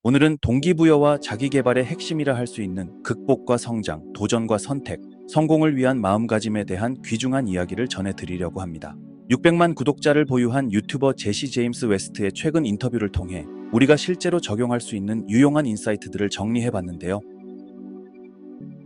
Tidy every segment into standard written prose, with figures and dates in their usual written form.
오늘은 동기부여와 자기개발의 핵심이라 할 수 있는 극복과 성장, 도전과 선택, 성공을 위한 마음가짐에 대한 귀중한 이야기를 전해드리려고 합니다. 600만 구독자를 보유한 유튜버 제시 제임스 웨스트의 최근 인터뷰를 통해 우리가 실제로 적용할 수 있는 유용한 인사이트들을 정리해봤는데요.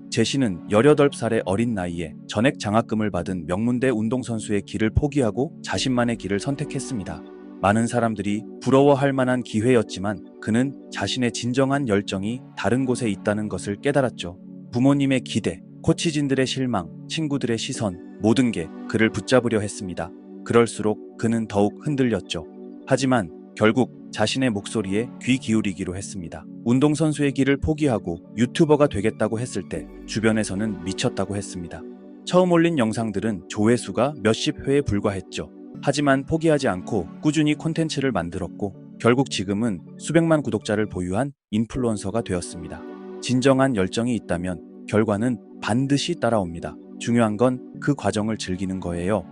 제시는 18살의 어린 나이에 전액 장학금을 받은 명문대 운동선수의 길을 포기하고 자신만의 길을 선택했습니다. 많은 사람들이 부러워할 만한 기회였지만 그는 자신의 진정한 열정이 다른 곳에 있다는 것을 깨달았죠. 부모님의 기대, 코치진들의 실망, 친구들의 시선, 모든 게 그를 붙잡으려 했습니다. 그럴수록 그는 더욱 흔들렸죠. 하지만 결국 자신의 목소리에 귀 기울이기로 했습니다. 운동선수의 길을 포기하고 유튜버가 되겠다고 했을 때 주변에서는 미쳤다고 했습니다. 처음 올린 영상들은 조회수가 몇십 회에 불과했죠. 하지만 포기하지 않고 꾸준히 콘텐츠를 만들었고 결국 지금은 수백만 구독자를 보유한 인플루언서가 되었습니다. 진정한 열정이 있다면 결과는 반드시 따라옵니다. 중요한 건 그 과정을 즐기는 거예요.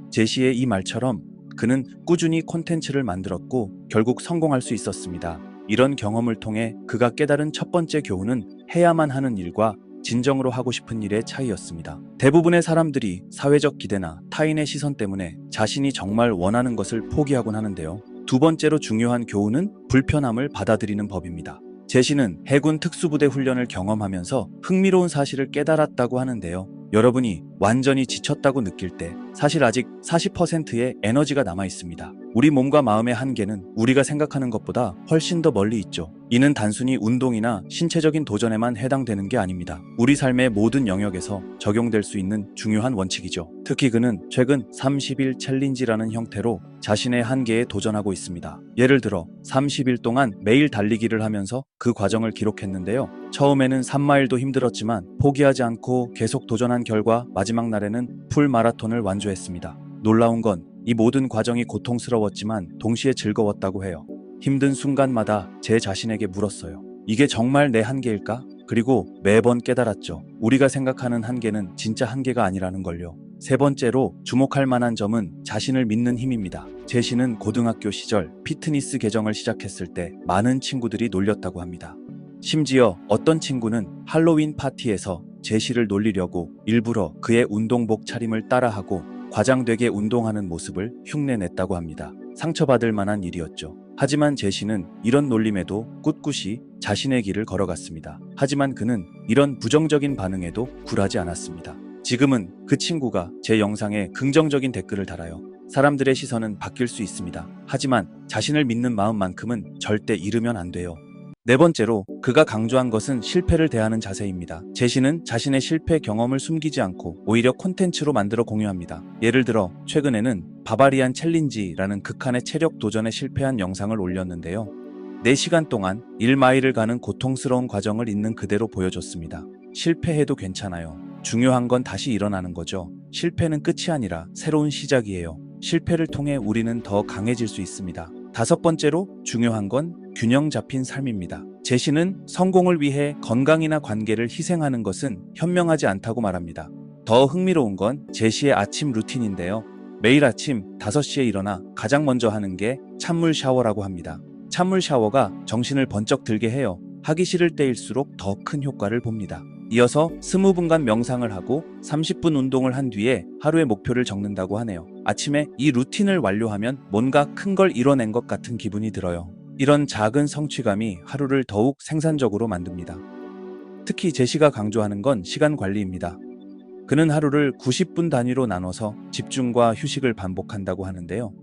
제시의 이 말처럼 그는 꾸준히 콘텐츠를 만들었고 결국 성공할 수 있었습니다. 이런 경험을 통해 그가 깨달은 첫 번째 교훈은 해야만 하는 일과 진정으로 하고 싶은 일의 차이였습니다. 대부분의 사람들이 사회적 기대나 타인의 시선 때문에 자신이 정말 원하는 것을 포기하곤 하는데요. 두 번째로 중요한 교훈은 불편함을 받아들이는 법입니다. 제시는 해군 특수부대 훈련을 경험하면서 흥미로운 사실을 깨달았다고 하는데요. 여러분이 완전히 지쳤다고 느낄 때 사실 아직 40%의 에너지가 남아 있습니다. 우리 몸과 마음의 한계는 우리가 생각하는 것보다 훨씬 더 멀리 있죠. 이는 단순히 운동이나 신체적인 도전에만 해당되는 게 아닙니다. 우리 삶의 모든 영역에서 적용될 수 있는 중요한 원칙이죠. 특히 그는 최근 30일 챌린지라는 형태로 자신의 한계에 도전하고 있습니다. 예를 들어 30일 동안 매일 달리기를 하면서 그 과정을 기록했는데요. 처음에는 3마일도 힘들었지만 포기하지 않고 계속 도전한 결과 마지막 날에는 풀 마라톤을 완주했습니다. 놀라운 건 이 모든 과정이 고통스러웠지만 동시에 즐거웠다고 해요. 힘든 순간마다 제 자신에게 물었어요. 이게 정말 내 한계일까? 그리고 매번 깨달았죠. 우리가 생각하는 한계는 진짜 한계가 아니라는 걸요. 세 번째로 주목할 만한 점은 자신을 믿는 힘입니다. 제시는 고등학교 시절 피트니스 계정을 시작했을 때 많은 친구들이 놀렸다고 합니다. 심지어 어떤 친구는 할로윈 파티에서 제시를 놀리려고 일부러 그의 운동복 차림을 따라하고 과장되게 운동하는 모습을 흉내냈다고 합니다. 상처받을 만한 일이었죠. 하지만 제시는 이런 놀림에도 꿋꿋이 자신의 길을 걸어갔습니다. 하지만 그는 이런 부정적인 반응에도 굴하지 않았습니다. 지금은 그 친구가 제 영상에 긍정적인 댓글을 달아요. 사람들의 시선은 바뀔 수 있습니다. 하지만 자신을 믿는 마음만큼은 절대 잃으면 안 돼요. 네 번째로 그가 강조한 것은 실패를 대하는 자세입니다. 제시는 자신의 실패 경험을 숨기지 않고 오히려 콘텐츠로 만들어 공유합니다. 예를 들어 최근에는 바바리안 챌린지라는 극한의 체력 도전에 실패한 영상을 올렸는데요. 4시간 동안 1마일을 가는 고통스러운 과정을 있는 그대로 보여줬습니다. 실패해도 괜찮아요. 중요한 건 다시 일어나는 거죠. 실패는 끝이 아니라 새로운 시작이에요. 실패를 통해 우리는 더 강해질 수 있습니다. 다섯 번째로 중요한 건 균형 잡힌 삶입니다. 제시는 성공을 위해 건강이나 관계를 희생하는 것은 현명하지 않다고 말합니다. 더 흥미로운 건 제시의 아침 루틴인데요. 매일 아침 5시에 일어나 가장 먼저 하는 게 찬물 샤워라고 합니다. 찬물 샤워가 정신을 번쩍 들게 해요. 하기 싫을 때일수록 더 큰 효과를 봅니다. 이어서 20분간 명상을 하고 30분 운동을 한 뒤에 하루의 목표를 적는다고 하네요. 아침에 이 루틴을 완료하면 뭔가 큰 걸 이뤄낸 것 같은 기분이 들어요. 이런 작은 성취감이 하루를 더욱 생산적으로 만듭니다. 특히 제시가 강조하는 건 시간 관리입니다. 그는 하루를 90분 단위로 나눠서 집중과 휴식을 반복한다고 하는데요.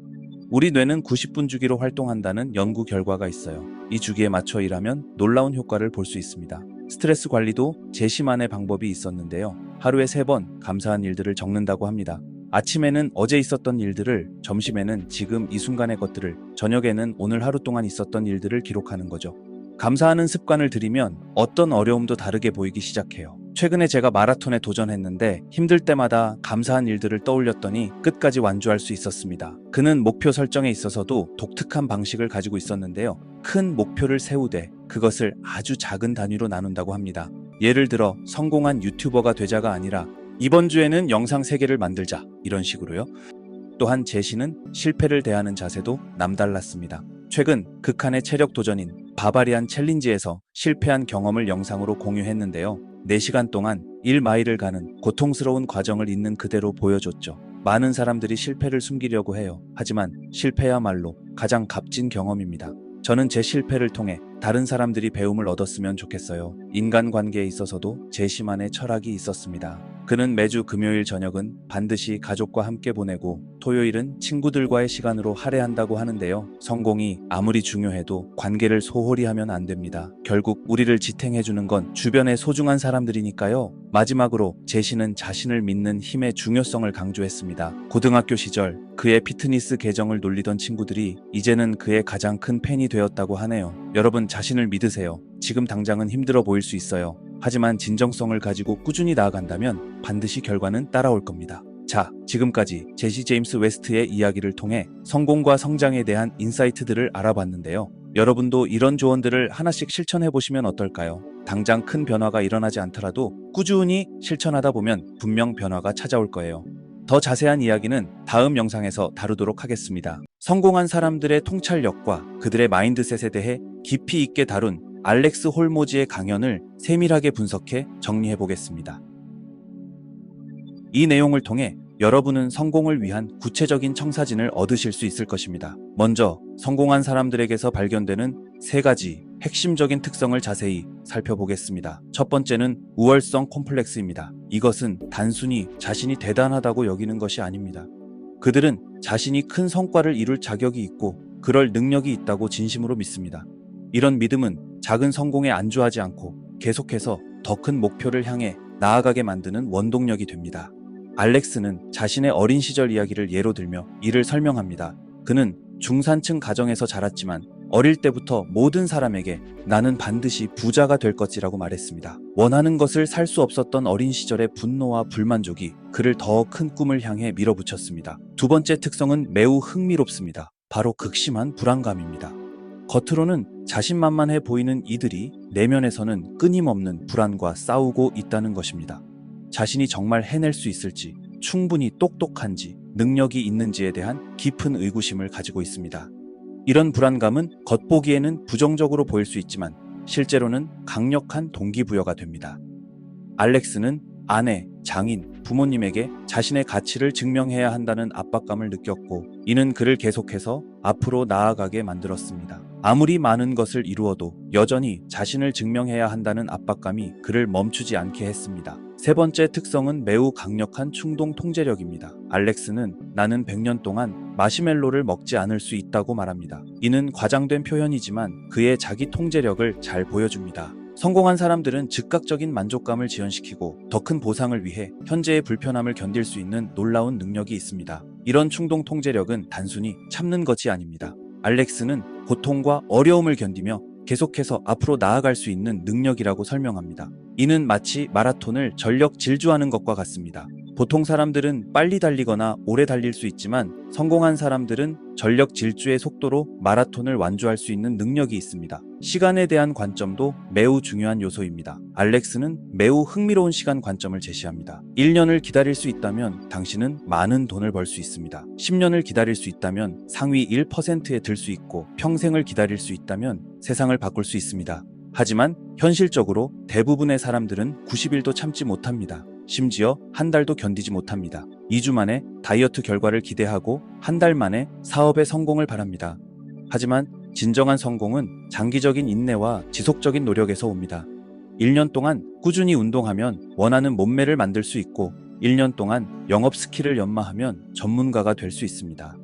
우리 뇌는 90분 주기로 활동한다는 연구 결과가 있어요. 이 주기에 맞춰 일하면 놀라운 효과를 볼 수 있습니다. 스트레스 관리도 제시만의 방법이 있었는데요. 하루에 3번 감사한 일들을 적는다고 합니다. 아침에는 어제 있었던 일들을, 점심에는 지금 이 순간의 것들을, 저녁에는 오늘 하루 동안 있었던 일들을 기록하는 거죠. 감사하는 습관을 들이면 어떤 어려움도 다르게 보이기 시작해요. 최근에 제가 마라톤에 도전했는데 힘들 때마다 감사한 일들을 떠올렸더니 끝까지 완주할 수 있었습니다. 그는 목표 설정에 있어서도 독특한 방식을 가지고 있었는데요. 큰 목표를 세우되 그것을 아주 작은 단위로 나눈다고 합니다. 예를 들어 성공한 유튜버가 되자가 아니라 이번 주에는 영상 3개를 만들자, 이런 식으로요. 또한 제시는 실패를 대하는 자세도 남달랐습니다. 최근 극한의 체력 도전인 바바리안 챌린지에서 실패한 경험을 영상으로 공유했는데요. 4시간 동안 1마일을 가는 고통스러운 과정을 있는 그대로 보여줬죠. 많은 사람들이 실패를 숨기려고 해요. 하지만 실패야말로 가장 값진 경험입니다. 저는 제 실패를 통해 다른 사람들이 배움을 얻었으면 좋겠어요. 인간관계에 있어서도 제시만의 철학이 있었습니다. 그는 매주 금요일 저녁은 반드시 가족과 함께 보내고 토요일은 친구들과의 시간으로 할애한다고 하는데요. 성공이 아무리 중요해도 관계를 소홀히 하면 안 됩니다. 결국 우리를 지탱해주는 건 주변의 소중한 사람들이니까요. 마지막으로 제시는 자신을 믿는 힘의 중요성을 강조했습니다. 고등학교 시절 그의 피트니스 계정을 놀리던 친구들이 이제는 그의 가장 큰 팬이 되었다고 하네요. 여러분, 자신을 믿으세요. 지금 당장은 힘들어 보일 수 있어요. 하지만 진정성을 가지고 꾸준히 나아간다면 반드시 결과는 따라올 겁니다. 자, 지금까지 제시 제임스 웨스트의 이야기를 통해 성공과 성장에 대한 인사이트들을 알아봤는데요. 여러분도 이런 조언들을 하나씩 실천해 보시면 어떨까요? 당장 큰 변화가 일어나지 않더라도 꾸준히 실천하다 보면 분명 변화가 찾아올 거예요. 더 자세한 이야기는 다음 영상에서 다루도록 하겠습니다. 성공한 사람들의 통찰력과 그들의 마인드셋에 대해 깊이 있게 다룬 알렉스 홀모즈의 강연을 세밀하게 분석해 정리해 보겠습니다. 이 내용을 통해 여러분은 성공을 위한 구체적인 청사진을 얻으실 수 있을 것입니다. 먼저 성공한 사람들에게서 발견되는 3가지 핵심적인 특성을 자세히 살펴보겠습니다. 첫 번째는 우월성 콤플렉스입니다. 이것은 단순히 자신이 대단하다고 여기는 것이 아닙니다. 그들은 자신이 큰 성과를 이룰 자격이 있고 그럴 능력이 있다고 진심으로 믿습니다. 이런 믿음은 작은 성공에 안주하지 않고 계속해서 더 큰 목표를 향해 나아가게 만드는 원동력이 됩니다. 알렉스는 자신의 어린 시절 이야기를 예로 들며 이를 설명합니다. 그는 중산층 가정에서 자랐지만 어릴 때부터 모든 사람에게 나는 반드시 부자가 될 것이라고 말했습니다. 원하는 것을 살 수 없었던 어린 시절의 분노와 불만족이 그를 더 큰 꿈을 향해 밀어붙였습니다. 두 번째 특성은 매우 흥미롭습니다. 바로 극심한 불안감입니다. 겉으로는 자신만만해 보이는 이들이 내면에서는 끊임없는 불안과 싸우고 있다는 것입니다. 자신이 정말 해낼 수 있을지, 충분히 똑똑한지, 능력이 있는지에 대한 깊은 의구심을 가지고 있습니다. 이런 불안감은 겉보기에는 부정적으로 보일 수 있지만 실제로는 강력한 동기부여가 됩니다. 알렉스는 아내, 장인, 부모님에게 자신의 가치를 증명해야 한다는 압박감을 느꼈고 이는 그를 계속해서 앞으로 나아가게 만들었습니다. 아무리 많은 것을 이루어도 여전히 자신을 증명해야 한다는 압박감이 그를 멈추지 않게 했습니다. 세 번째 특성은 매우 강력한 충동 통제력입니다. 알렉스는 나는 100년 동안 마시멜로를 먹지 않을 수 있다고 말합니다. 이는 과장된 표현이지만 그의 자기 통제력을 잘 보여줍니다. 성공한 사람들은 즉각적인 만족감을 지연시키고 더 큰 보상을 위해 현재의 불편함을 견딜 수 있는 놀라운 능력이 있습니다. 이런 충동 통제력은 단순히 참는 것이 아닙니다. 알렉스는 고통과 어려움을 견디며 계속해서 앞으로 나아갈 수 있는 능력이라고 설명합니다. 이는 마치 마라톤을 전력 질주하는 것과 같습니다. 보통 사람들은 빨리 달리거나 오래 달릴 수 있지만 성공한 사람들은 전력 질주의 속도로 마라톤을 완주할 수 있는 능력이 있습니다. 시간에 대한 관점도 매우 중요한 요소입니다. 알렉스는 매우 흥미로운 시간 관점을 제시합니다. 1년을 기다릴 수 있다면 당신은 많은 돈을 벌 수 있습니다. 10년을 기다릴 수 있다면 상위 1%에 들 수 있고 평생을 기다릴 수 있다면 세상을 바꿀 수 있습니다. 하지만 현실적으로 대부분의 사람들은 90일도 참지 못합니다. 심지어 한 달도 견디지 못합니다. 2주 만에 다이어트 결과를 기대하고 한 달 만에 사업의 성공을 바랍니다. 하지만 진정한 성공은 장기적인 인내와 지속적인 노력에서 옵니다. 1년 동안 꾸준히 운동하면 원하는 몸매를 만들 수 있고 1년 동안 영업 스킬을 연마하면 전문가가 될 수 있습니다.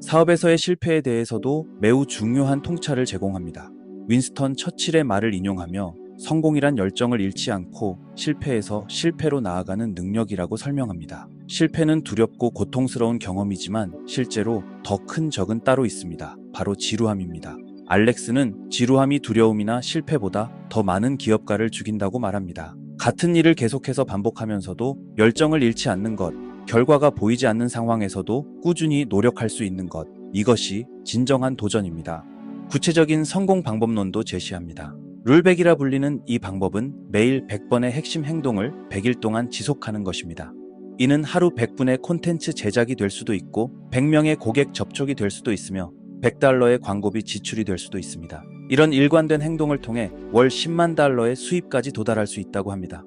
사업에서의 실패에 대해서도 매우 중요한 통찰을 제공합니다. 윈스턴 처칠의 말을 인용하며 성공이란 열정을 잃지 않고 실패에서 실패로 나아가는 능력이라고 설명합니다. 실패는 두렵고 고통스러운 경험이지만 실제로 더 큰 적은 따로 있습니다. 바로 지루함입니다. 알렉스는 지루함이 두려움이나 실패보다 더 많은 기업가를 죽인다고 말합니다. 같은 일을 계속해서 반복하면서도 열정을 잃지 않는 것, 결과가 보이지 않는 상황에서도 꾸준히 노력할 수 있는 것, 이것이 진정한 도전입니다. 구체적인 성공 방법론도 제시합니다. 룰100이라 불리는 이 방법은 매일 100번의 핵심 행동을 100일 동안 지속하는 것입니다. 이는 하루 100분의 콘텐츠 제작이 될 수도 있고 100명의 고객 접촉이 될 수도 있으며 $100의 광고비 지출이 될 수도 있습니다. 이런 일관된 행동을 통해 월 10만 달러의 수입까지 도달할 수 있다고 합니다.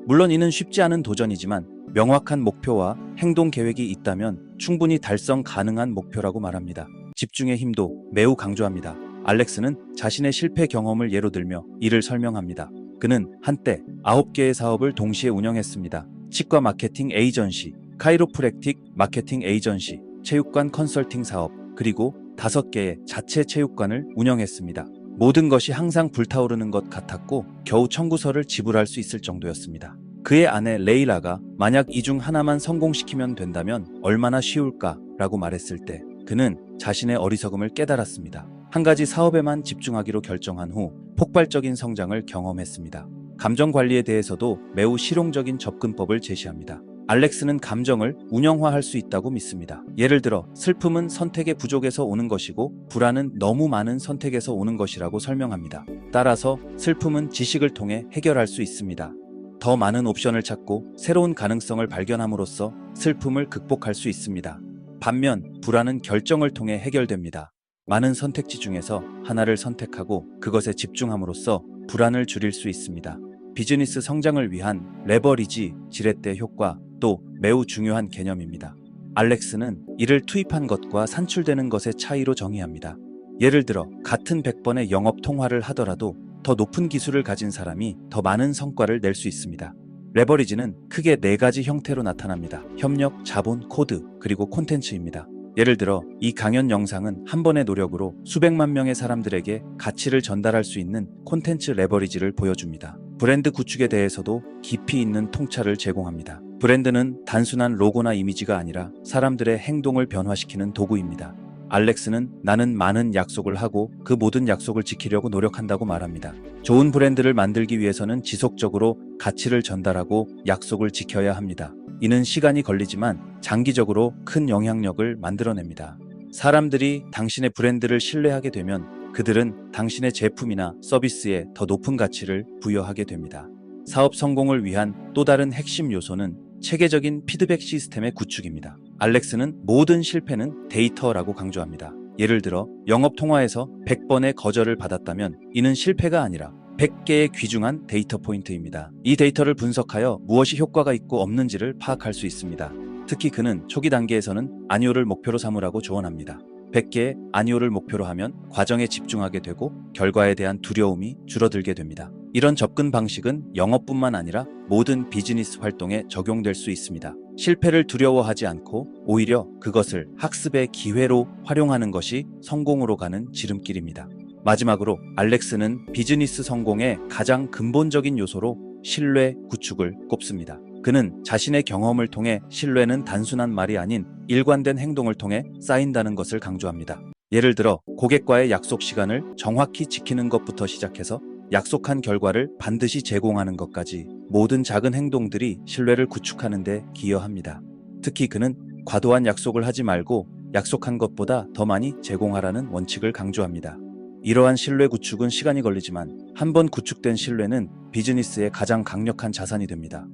물론 이는 쉽지 않은 도전이지만 명확한 목표와 행동 계획이 있다면 충분히 달성 가능한 목표라고 말합니다. 집중의 힘도 매우 강조합니다. 알렉스는 자신의 실패 경험을 예로 들며 이를 설명합니다. 그는 한때 9개의 사업을 동시에 운영했습니다. 치과 마케팅 에이전시, 카이로프랙틱 마케팅 에이전시, 체육관 컨설팅 사업, 그리고 5개의 자체 체육관을 운영했습니다. 모든 것이 항상 불타오르는 것 같았고 겨우 청구서를 지불할 수 있을 정도였습니다. 그의 아내 레이라가 만약 이 중 하나만 성공시키면 된다면 얼마나 쉬울까라고 말했을 때 그는 자신의 어리석음을 깨달았습니다. 한 가지 사업에만 집중하기로 결정한 후 폭발적인 성장을 경험했습니다. 감정 관리에 대해서도 매우 실용적인 접근법을 제시합니다. 알렉스는 감정을 운영화할 수 있다고 믿습니다. 예를 들어 슬픔은 선택의 부족에서 오는 것이고 불안은 너무 많은 선택에서 오는 것이라고 설명합니다. 따라서 슬픔은 지식을 통해 해결할 수 있습니다. 더 많은 옵션을 찾고 새로운 가능성을 발견함으로써 슬픔을 극복할 수 있습니다. 반면 불안은 결정을 통해 해결됩니다. 많은 선택지 중에서 하나를 선택하고 그것에 집중함으로써 불안을 줄일 수 있습니다. 비즈니스 성장을 위한 레버리지, 지렛대 효과 또 매우 중요한 개념입니다. 알렉스는 이를 투입한 것과 산출되는 것의 차이로 정의합니다. 예를 들어 같은 100번의 영업 통화를 하더라도 더 높은 기술을 가진 사람이 더 많은 성과를 낼 수 있습니다. 레버리지는 크게 4가지 형태로 나타납니다. 협력, 자본, 코드, 그리고 콘텐츠입니다. 예를 들어 이 강연 영상은 한 번의 노력으로 수백만 명의 사람들에게 가치를 전달할 수 있는 콘텐츠 레버리지를 보여줍니다. 브랜드 구축에 대해서도 깊이 있는 통찰을 제공합니다. 브랜드는 단순한 로고나 이미지가 아니라 사람들의 행동을 변화시키는 도구입니다. 알렉스는 나는 많은 약속을 하고 그 모든 약속을 지키려고 노력한다고 말합니다. 좋은 브랜드를 만들기 위해서는 지속적으로 가치를 전달하고 약속을 지켜야 합니다. 이는 시간이 걸리지만 장기적으로 큰 영향력을 만들어냅니다. 사람들이 당신의 브랜드를 신뢰하게 되면 그들은 당신의 제품이나 서비스에 더 높은 가치를 부여하게 됩니다. 사업 성공을 위한 또 다른 핵심 요소는 체계적인 피드백 시스템의 구축입니다. 알렉스는 모든 실패는 데이터라고 강조합니다. 예를 들어 영업 통화에서 100번의 거절을 받았다면 이는 실패가 아니라 100개의 귀중한 데이터 포인트입니다. 이 데이터를 분석하여 무엇이 효과가 있고 없는지를 파악할 수 있습니다. 특히 그는 초기 단계에서는 아니오를 목표로 삼으라고 조언합니다. 100개의 아니오를 목표로 하면 과정에 집중하게 되고 결과에 대한 두려움이 줄어들게 됩니다. 이런 접근 방식은 영업뿐만 아니라 모든 비즈니스 활동에 적용될 수 있습니다. 실패를 두려워하지 않고 오히려 그것을 학습의 기회로 활용하는 것이 성공으로 가는 지름길입니다. 마지막으로 알렉스는 비즈니스 성공의 가장 근본적인 요소로 신뢰 구축을 꼽습니다. 그는 자신의 경험을 통해 신뢰는 단순한 말이 아닌 일관된 행동을 통해 쌓인다는 것을 강조합니다. 예를 들어 고객과의 약속 시간을 정확히 지키는 것부터 시작해서 약속한 결과를 반드시 제공하는 것까지 모든 작은 행동들이 신뢰를 구축하는 데 기여합니다. 특히 그는 과도한 약속을 하지 말고 약속한 것보다 더 많이 제공하라는 원칙을 강조합니다. 이러한 신뢰 구축은 시간이 걸리지만 한번 구축된 신뢰는 비즈니스의 가장 강력한 자산이 됩니다.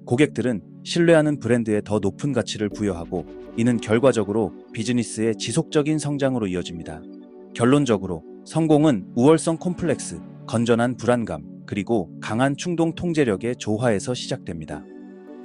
고객들은 신뢰하는 브랜드에 더 높은 가치를 부여하고 이는 결과적으로 비즈니스의 지속적인 성장으로 이어집니다. 결론적으로 성공은 우월성 콤플렉스, 건전한 불안감, 그리고 강한 충동 통제력의 조화에서 시작됩니다.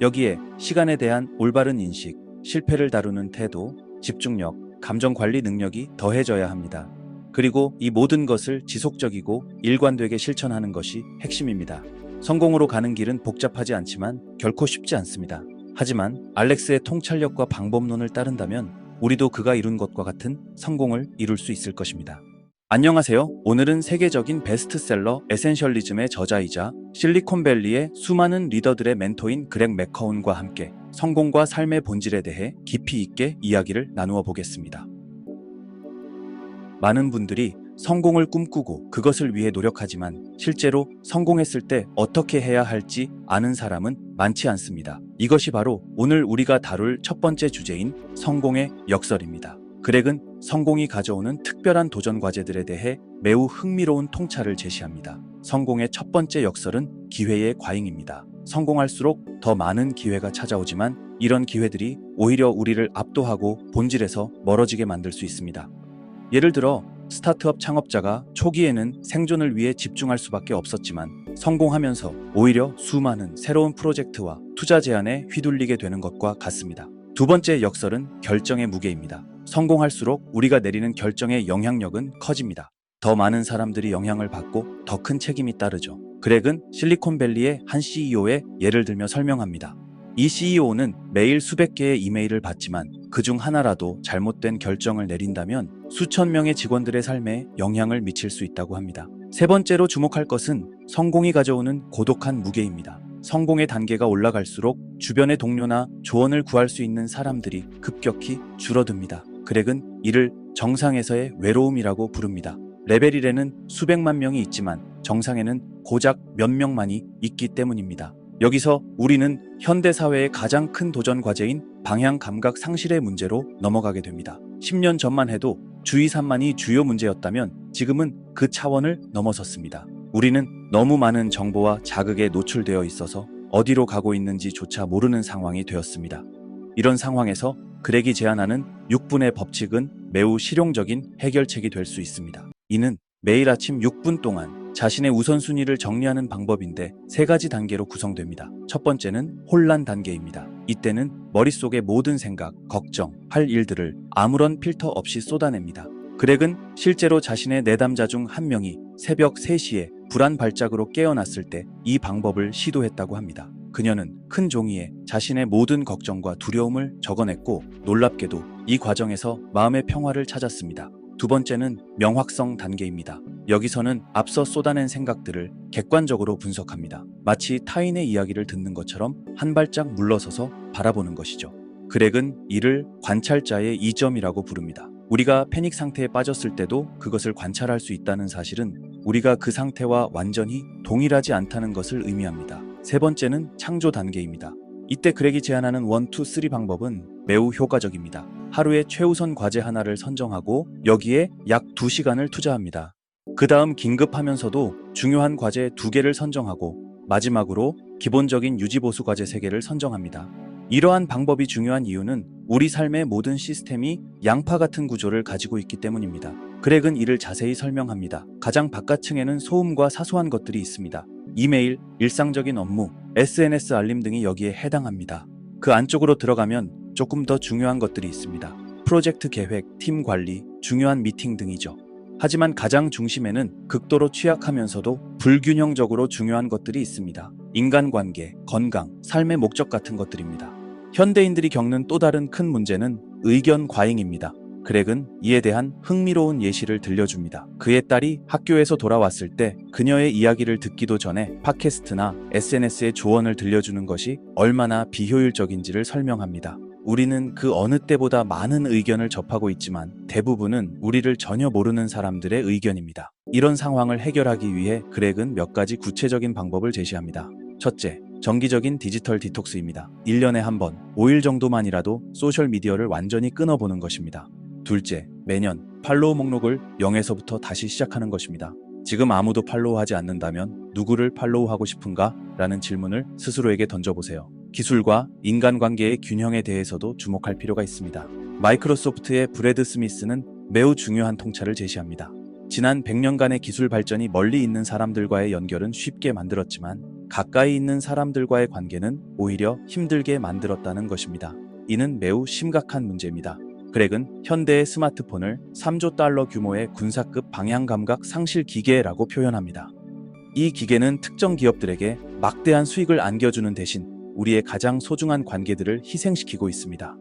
여기에 시간에 대한 올바른 인식, 실패를 다루는 태도, 집중력, 감정 관리 능력이 더해져야 합니다. 그리고 이 모든 것을 지속적이고 일관되게 실천하는 것이 핵심입니다. 성공으로 가는 길은 복잡하지 않지만 결코 쉽지 않습니다. 하지만 알렉스의 통찰력과 방법론을 따른다면 우리도 그가 이룬 것과 같은 성공을 이룰 수 있을 것입니다. 안녕하세요. 오늘은 세계적인 베스트셀러 에센셜리즘의 저자이자 실리콘밸리의 수많은 리더들의 멘토인 그렉 맥커운과 함께 성공과 삶의 본질에 대해 깊이 있게 이야기를 나누어 보겠습니다. 많은 분들이 성공을 꿈꾸고 그것을 위해 노력하지만 실제로 성공했을 때 어떻게 해야 할지 아는 사람은 많지 않습니다. 이것이 바로 오늘 우리가 다룰 첫 번째 주제인 성공의 역설입니다. 그렉은 성공이 가져오는 특별한 도전 과제들에 대해 매우 흥미로운 통찰을 제시합니다. 성공의 첫 번째 역설은 기회의 과잉입니다. 성공할수록 더 많은 기회가 찾아오지만 이런 기회들이 오히려 우리를 압도하고 본질에서 멀어지게 만들 수 있습니다. 예를 들어 스타트업 창업자가 초기에는 생존을 위해 집중할 수밖에 없었지만 성공하면서 오히려 수많은 새로운 프로젝트와 투자 제안에 휘둘리게 되는 것과 같습니다. 두 번째 역설은 결정의 무게입니다. 성공할수록 우리가 내리는 결정의 영향력은 커집니다. 더 많은 사람들이 영향을 받고 더 큰 책임이 따르죠. 그렉은 실리콘밸리의 한 CEO의 예를 들며 설명합니다. 이 CEO는 매일 수백 개의 이메일을 받지만 그중 하나라도 잘못된 결정을 내린다면 수천 명의 직원들의 삶에 영향을 미칠 수 있다고 합니다. 세 번째로 주목할 것은 성공이 가져오는 고독한 무게입니다. 성공의 단계가 올라갈수록 주변의 동료나 조언을 구할 수 있는 사람들이 급격히 줄어듭니다. 그렉은 이를 정상에서의 외로움이라고 부릅니다. 레벨 1에는 수백만 명이 있지만 정상에는 고작 몇 명만이 있기 때문입니다. 여기서 우리는 현대사회의 가장 큰 도전 과제인 방향 감각 상실의 문제로 넘어가게 됩니다. 10년 전만 해도 주의 산만이 주요 문제였다면 지금은 그 차원을 넘어섰습니다. 우리는 너무 많은 정보와 자극에 노출되어 있어서 어디로 가고 있는지조차 모르는 상황이 되었습니다. 이런 상황에서 그렉이 제안하는 6분의 법칙은 매우 실용적인 해결책이 될 수 있습니다. 이는 매일 아침 6분 동안 자신의 우선순위를 정리하는 방법인데 세 가지 단계로 구성됩니다. 첫 번째는 혼란 단계입니다. 이때는 머릿속의 모든 생각, 걱정, 할 일들을 아무런 필터 없이 쏟아냅니다. 그렉은 실제로 자신의 내담자 중 한 명이 새벽 3시에 불안 발작으로 깨어났을 때 이 방법을 시도했다고 합니다. 그녀는 큰 종이에 자신의 모든 걱정과 두려움을 적어냈고 놀랍게도 이 과정에서 마음의 평화를 찾았습니다. 두 번째는 명확성 단계입니다. 여기서는 앞서 쏟아낸 생각들을 객관적으로 분석합니다. 마치 타인의 이야기를 듣는 것처럼 한 발짝 물러서서 바라보는 것이죠. 그렉은 이를 관찰자의 이점이라고 부릅니다. 우리가 패닉 상태에 빠졌을 때도 그것을 관찰할 수 있다는 사실은 우리가 그 상태와 완전히 동일하지 않다는 것을 의미합니다. 세 번째는 창조 단계입니다. 이때 그렉이 제안하는 1, 2, 3 방법은 매우 효과적입니다. 하루에 최우선 과제 하나를 선정하고 여기에 약 2시간을 투자합니다. 그 다음 긴급하면서도 중요한 과제 2개를 선정하고 마지막으로 기본적인 유지보수 과제 3개를 선정합니다. 이러한 방법이 중요한 이유는 우리 삶의 모든 시스템이 양파 같은 구조를 가지고 있기 때문입니다. 그렉은 이를 자세히 설명합니다. 가장 바깥층에는 소음과 사소한 것들이 있습니다. 이메일, 일상적인 업무, SNS 알림 등이 여기에 해당합니다. 그 안쪽으로 들어가면 조금 더 중요한 것들이 있습니다. 프로젝트 계획, 팀 관리, 중요한 미팅 등이죠. 하지만 가장 중심에는 극도로 취약하면서도 불균형적으로 중요한 것들이 있습니다. 인간관계, 건강, 삶의 목적 같은 것들입니다. 현대인들이 겪는 또 다른 큰 문제는 의견 과잉입니다. 그렉은 이에 대한 흥미로운 예시를 들려줍니다. 그의 딸이 학교에서 돌아왔을 때 그녀의 이야기를 듣기도 전에 팟캐스트나 SNS의 조언을 들려주는 것이 얼마나 비효율적인지를 설명합니다. 우리는 그 어느 때보다 많은 의견을 접하고 있지만 대부분은 우리를 전혀 모르는 사람들의 의견입니다. 이런 상황을 해결하기 위해 그렉은 몇 가지 구체적인 방법을 제시합니다. 첫째, 정기적인 디지털 디톡스입니다. 1년에 한 번, 5일 정도만이라도 소셜미디어를 완전히 끊어보는 것입니다. 둘째, 매년 팔로우 목록을 0에서부터 다시 시작하는 것입니다. 지금 아무도 팔로우하지 않는다면 누구를 팔로우하고 싶은가? 라는 질문을 스스로에게 던져보세요. 기술과 인간관계의 균형에 대해서도 주목할 필요가 있습니다. 마이크로소프트의 브래드 스미스는 매우 중요한 통찰을 제시합니다. 지난 100년간의 기술 발전이 멀리 있는 사람들과의 연결은 쉽게 만들었지만 가까이 있는 사람들과의 관계는 오히려 힘들게 만들었다는 것입니다. 이는 매우 심각한 문제입니다. 그렉은 현대의 스마트폰을 3조 달러 규모의 군사급 방향감각 상실 기계라고 표현합니다. 이 기계는 특정 기업들에게 막대한 수익을 안겨주는 대신 우리의 가장 소중한 관계들을 희생시키고 있습니다.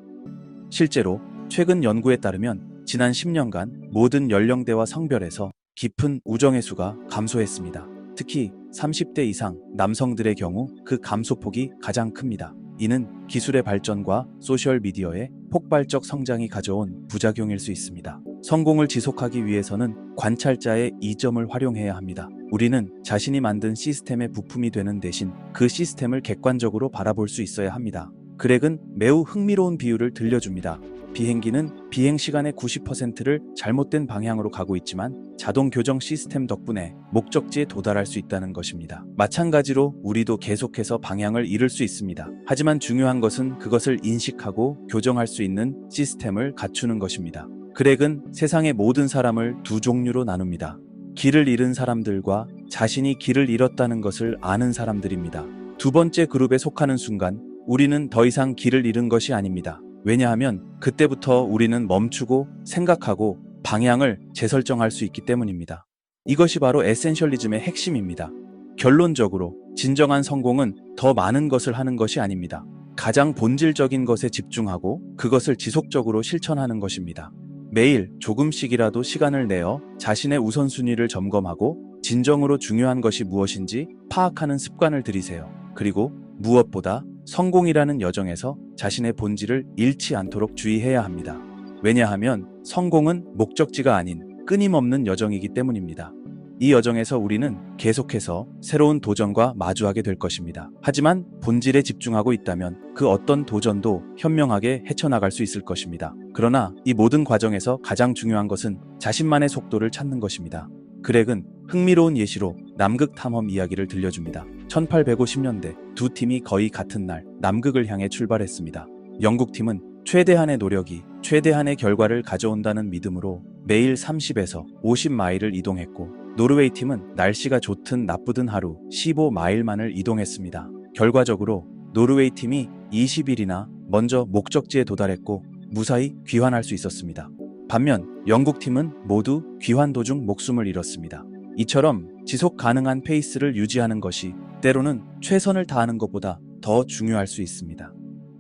실제로 최근 연구에 따르면 지난 10년간 모든 연령대와 성별에서 깊은 우정의 수가 감소했습니다. 특히 30대 이상 남성들의 경우 그 감소폭이 가장 큽니다. 이는 기술의 발전과 소셜미디어의 폭발적 성장이 가져온 부작용일 수 있습니다. 성공을 지속하기 위해서는 관찰자의 이점을 활용해야 합니다. 우리는 자신이 만든 시스템의 부품이 되는 대신 그 시스템을 객관적으로 바라볼 수 있어야 합니다. 그렉은 매우 흥미로운 비유를 들려줍니다. 비행기는 비행 시간의 90%를 잘못된 방향으로 가고 있지만 자동 교정 시스템 덕분에 목적지에 도달할 수 있다는 것입니다. 마찬가지로 우리도 계속해서 방향을 잃을 수 있습니다. 하지만 중요한 것은 그것을 인식하고 교정할 수 있는 시스템을 갖추는 것입니다. 그렉은 세상의 모든 사람을 두 종류로 나눕니다. 길을 잃은 사람들과 자신이 길을 잃었다는 것을 아는 사람들입니다. 두 번째 그룹에 속하는 순간 우리는 더 이상 길을 잃은 것이 아닙니다. 왜냐하면 그때부터 우리는 멈추고 생각하고 방향을 재설정할 수 있기 때문입니다. 이것이 바로 에센셜리즘의 핵심입니다. 결론적으로 진정한 성공은 더 많은 것을 하는 것이 아닙니다. 가장 본질적인 것에 집중하고 그것을 지속적으로 실천하는 것입니다. 매일 조금씩이라도 시간을 내어 자신의 우선순위를 점검하고 진정으로 중요한 것이 무엇인지 파악하는 습관을 들이세요. 그리고 무엇보다 성공이라는 여정에서 자신의 본질을 잃지 않도록 주의해야 합니다. 왜냐하면 성공은 목적지가 아닌 끊임없는 여정이기 때문입니다. 이 여정에서 우리는 계속해서 새로운 도전과 마주하게 될 것입니다. 하지만 본질에 집중하고 있다면 그 어떤 도전도 현명하게 헤쳐나갈 수 있을 것입니다. 그러나 이 모든 과정에서 가장 중요한 것은 자신만의 속도를 찾는 것입니다. 그렉은 흥미로운 예시로 남극 탐험 이야기를 들려줍니다. 1850년대 두 팀이 거의 같은 날 남극을 향해 출발했습니다. 영국 팀은 최대한의 노력이 최대한의 결과를 가져온다는 믿음으로 매일 30에서 50마일을 이동했고, 노르웨이 팀은 날씨가 좋든 나쁘든 하루 15마일만을 이동했습니다. 결과적으로 노르웨이 팀이 20일이나 먼저 목적지에 도달했고 무사히 귀환할 수 있었습니다. 반면 영국 팀은 모두 귀환 도중 목숨을 잃었습니다. 이처럼 지속 가능한 페이스를 유지하는 것이 때로는 최선을 다하는 것보다 더 중요할 수 있습니다.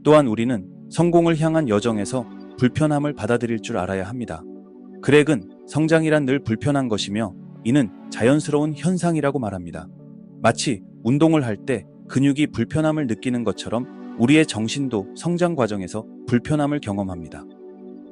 또한 우리는 성공을 향한 여정에서 불편함을 받아들일 줄 알아야 합니다. 그렉은 성장이란 늘 불편한 것이며 이는 자연스러운 현상이라고 말합니다. 마치 운동을 할 때 근육이 불편함을 느끼는 것처럼 우리의 정신도 성장 과정에서 불편함을 경험합니다.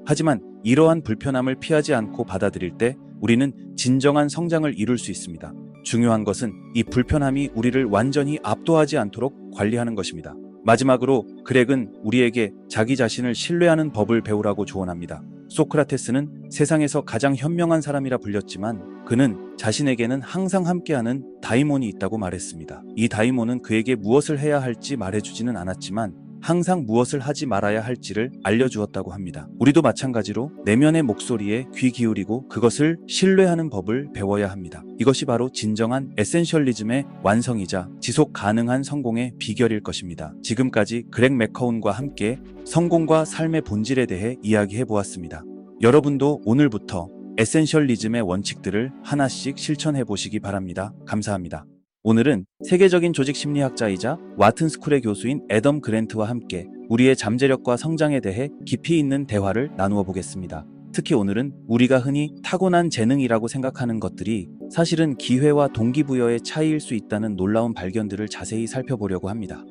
하지만 이러한 불편함을 피하지 않고 받아들일 때 우리는 진정한 성장을 이룰 수 있습니다. 중요한 것은 이 불편함이 우리를 완전히 압도하지 않도록 관리하는 것입니다. 마지막으로 그렉은 우리에게 자기 자신을 신뢰하는 법을 배우라고 조언합니다. 소크라테스는 세상에서 가장 현명한 사람이라 불렸지만 그는 자신에게는 항상 함께하는 다이몬이 있다고 말했습니다. 이 다이몬은 그에게 무엇을 해야 할지 말해주지는 않았지만 항상 무엇을 하지 말아야 할지를 알려주었다고 합니다. 우리도 마찬가지로 내면의 목소리에 귀 기울이고 그것을 신뢰하는 법을 배워야 합니다. 이것이 바로 진정한 에센셜리즘의 완성이자 지속 가능한 성공의 비결일 것입니다. 지금까지 그렉 맥커운과 함께 성공과 삶의 본질에 대해 이야기해 보았습니다. 여러분도 오늘부터 에센셜리즘의 원칙들을 하나씩 실천해 보시기 바랍니다. 감사합니다. 오늘은 세계적인 조직 심리학자이자 와튼 스쿨의 교수인 애덤 그랜트와 함께 우리의 잠재력과 성장에 대해 깊이 있는 대화를 나누어 보겠습니다. 특히 오늘은 우리가 흔히 타고난 재능이라고 생각하는 것들이 사실은 기회와 동기부여의 차이일 수 있다는 놀라운 발견들을 자세히 살펴보려고 합니다.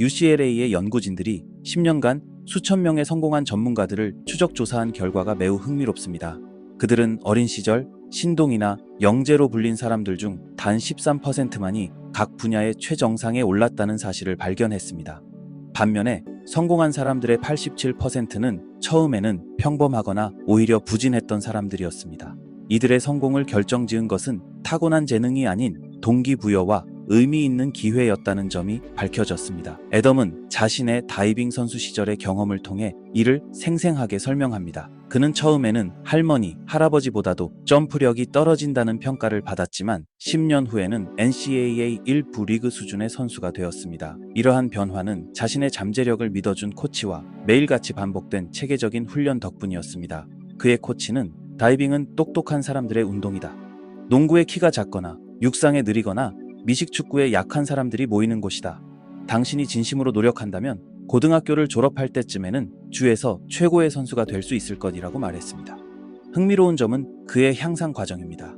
UCLA의 연구진들이 10년간 수천 명의 성공한 전문가들을 추적 조사한 결과가 매우 흥미롭습니다. 그들은 어린 시절 신동이나 영재로 불린 사람들 중 단 13%만이 각 분야의 최정상에 올랐다는 사실을 발견했습니다. 반면에 성공한 사람들의 87%는 처음에는 평범하거나 오히려 부진했던 사람들이었습니다. 이들의 성공을 결정지은 것은 타고난 재능이 아닌 동기부여와 의미 있는 기회였다는 점이 밝혀졌습니다. 애덤은 자신의 다이빙 선수 시절의 경험을 통해 이를 생생하게 설명합니다. 그는 처음에는 할머니, 할아버지보다도 점프력이 떨어진다는 평가를 받았지만 10년 후에는 NCAA 1부 리그 수준의 선수가 되었습니다. 이러한 변화는 자신의 잠재력을 믿어준 코치와 매일같이 반복된 체계적인 훈련 덕분이었습니다. 그의 코치는 다이빙은 똑똑한 사람들의 운동이다. 농구의 키가 작거나 육상에 느리거나 미식축구에 약한 사람들이 모이는 곳이다. 당신이 진심으로 노력한다면 고등학교를 졸업할 때쯤에는 주에서 최고의 선수가 될 수 있을 것이라고 말했습니다. 흥미로운 점은 그의 향상 과정입니다.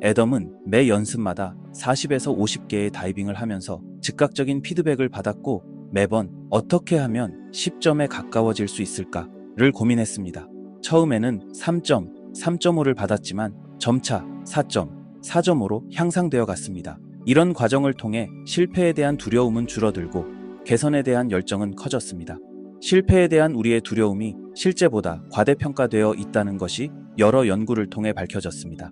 애덤은 매 연습마다 40에서 50개의 다이빙을 하면서 즉각적인 피드백을 받았고 매번 어떻게 하면 10점에 가까워질 수 있을까를 고민했습니다. 처음에는 3점, 3.5를 받았지만 점차 4점, 4.5로 향상되어 갔습니다. 이런 과정을 통해 실패에 대한 두려움은 줄어들고 개선에 대한 열정은 커졌습니다. 실패에 대한 우리의 두려움이 실제보다 과대평가되어 있다는 것이 여러 연구를 통해 밝혀졌습니다.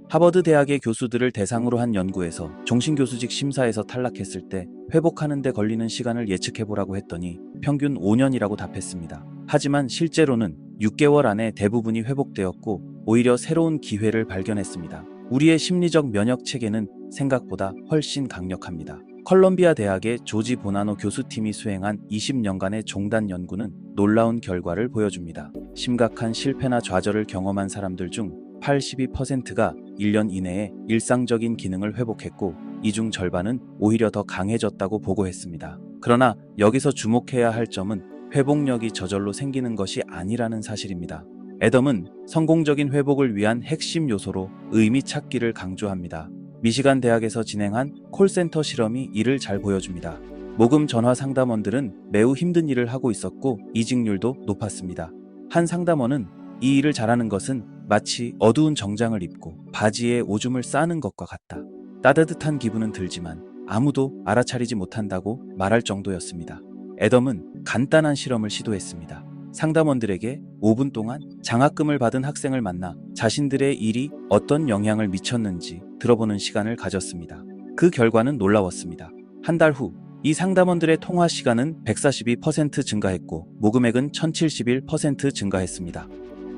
하버드 대학의 교수들을 대상으로 한 연구에서 종신교수직 심사에서 탈락했을 때 회복하는 데 걸리는 시간을 예측해보라고 했더니 평균 5년이라고 답했습니다. 하지만 실제로는 6개월 안에 대부분이 회복되었고 오히려 새로운 기회를 발견했습니다. 우리의 심리적 면역 체계는 생각보다 훨씬 강력합니다. 컬럼비아 대학의 조지 보나노 교수팀이 수행한 20년간의 종단 연구는 놀라운 결과를 보여줍니다. 심각한 실패나 좌절을 경험한 사람들 중 82%가 1년 이내에 일상적인 기능을 회복했고 이 중 절반은 오히려 더 강해졌다고 보고했습니다. 그러나 여기서 주목해야 할 점은 회복력이 저절로 생기는 것이 아니라는 사실입니다. 애덤은 성공적인 회복을 위한 핵심 요소로 의미 찾기를 강조합니다. 미시간 대학에서 진행한 콜센터 실험이 이를 잘 보여줍니다. 모금 전화 상담원들은 매우 힘든 일을 하고 있었고 이직률도 높았습니다. 한 상담원은 이 일을 잘하는 것은 마치 어두운 정장을 입고 바지에 오줌을 싸는 것과 같다. 따뜻한 기분은 들지만 아무도 알아차리지 못한다고 말할 정도였습니다. 애덤은 간단한 실험을 시도했습니다. 상담원들에게 5분 동안 장학금을 받은 학생을 만나 자신들의 일이 어떤 영향을 미쳤는지 들어보는 시간을 가졌습니다. 그 결과는 놀라웠습니다. 한 달 후 이 상담원들의 통화 시간은 142% 증가했고 모금액은 1071% 증가했습니다.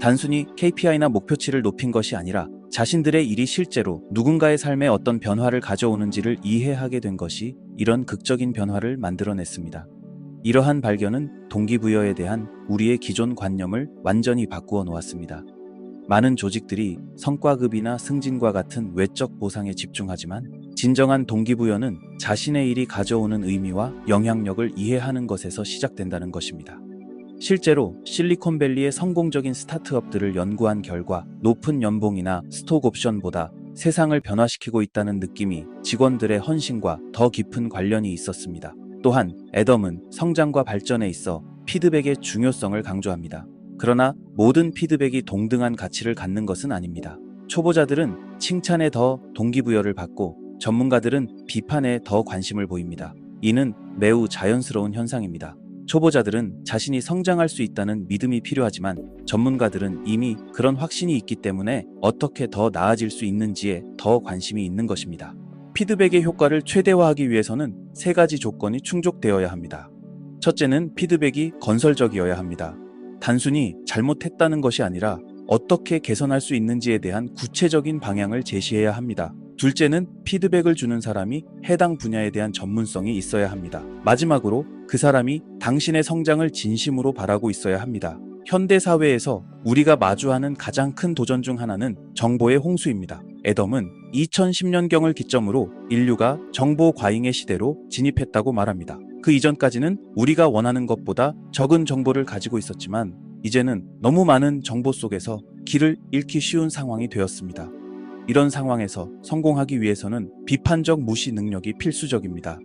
단순히 KPI나 목표치를 높인 것이 아니라 자신들의 일이 실제로 누군가의 삶에 어떤 변화를 가져오는지를 이해하게 된 것이 이런 극적인 변화를 만들어냈습니다. 이러한 발견은 동기부여에 대한 우리의 기존 관념을 완전히 바꾸어 놓았습니다. 많은 조직들이 성과급이나 승진과 같은 외적 보상에 집중하지만 진정한 동기부여는 자신의 일이 가져오는 의미와 영향력을 이해하는 것에서 시작된다는 것입니다. 실제로 실리콘밸리의 성공적인 스타트업들을 연구한 결과 높은 연봉이나 스톡 옵션보다 세상을 변화시키고 있다는 느낌이 직원들의 헌신과 더 깊은 관련이 있었습니다. 또한 애덤은 성장과 발전에 있어 피드백의 중요성을 강조합니다. 그러나 모든 피드백이 동등한 가치를 갖는 것은 아닙니다. 초보자들은 칭찬에 더 동기부여를 받고 전문가들은 비판에 더 관심을 보입니다. 이는 매우 자연스러운 현상입니다. 초보자들은 자신이 성장할 수 있다는 믿음이 필요하지만 전문가들은 이미 그런 확신이 있기 때문에 어떻게 더 나아질 수 있는지에 더 관심이 있는 것입니다. 피드백의 효과를 최대화하기 위해서는 3가지 조건이 충족되어야 합니다. 첫째는 피드백이 건설적이어야 합니다. 단순히 잘못했다는 것이 아니라 어떻게 개선할 수 있는지에 대한 구체적인 방향을 제시해야 합니다. 둘째는 피드백을 주는 사람이 해당 분야에 대한 전문성이 있어야 합니다. 마지막으로 그 사람이 당신의 성장을 진심으로 바라고 있어야 합니다. 현대 사회에서 우리가 마주하는 가장 큰 도전 중 하나는 정보의 홍수입니다. 애덤은 2010년경을 기점으로 인류가 정보 과잉의 시대로 진입했다고 말합니다. 그 이전까지는 우리가 원하는 것보다 적은 정보를 가지고 있었지만 이제는 너무 많은 정보 속에서 길을 잃기 쉬운 상황이 되었습니다. 이런 상황에서 성공하기 위해서는 비판적 무시 능력이 필수적입니다.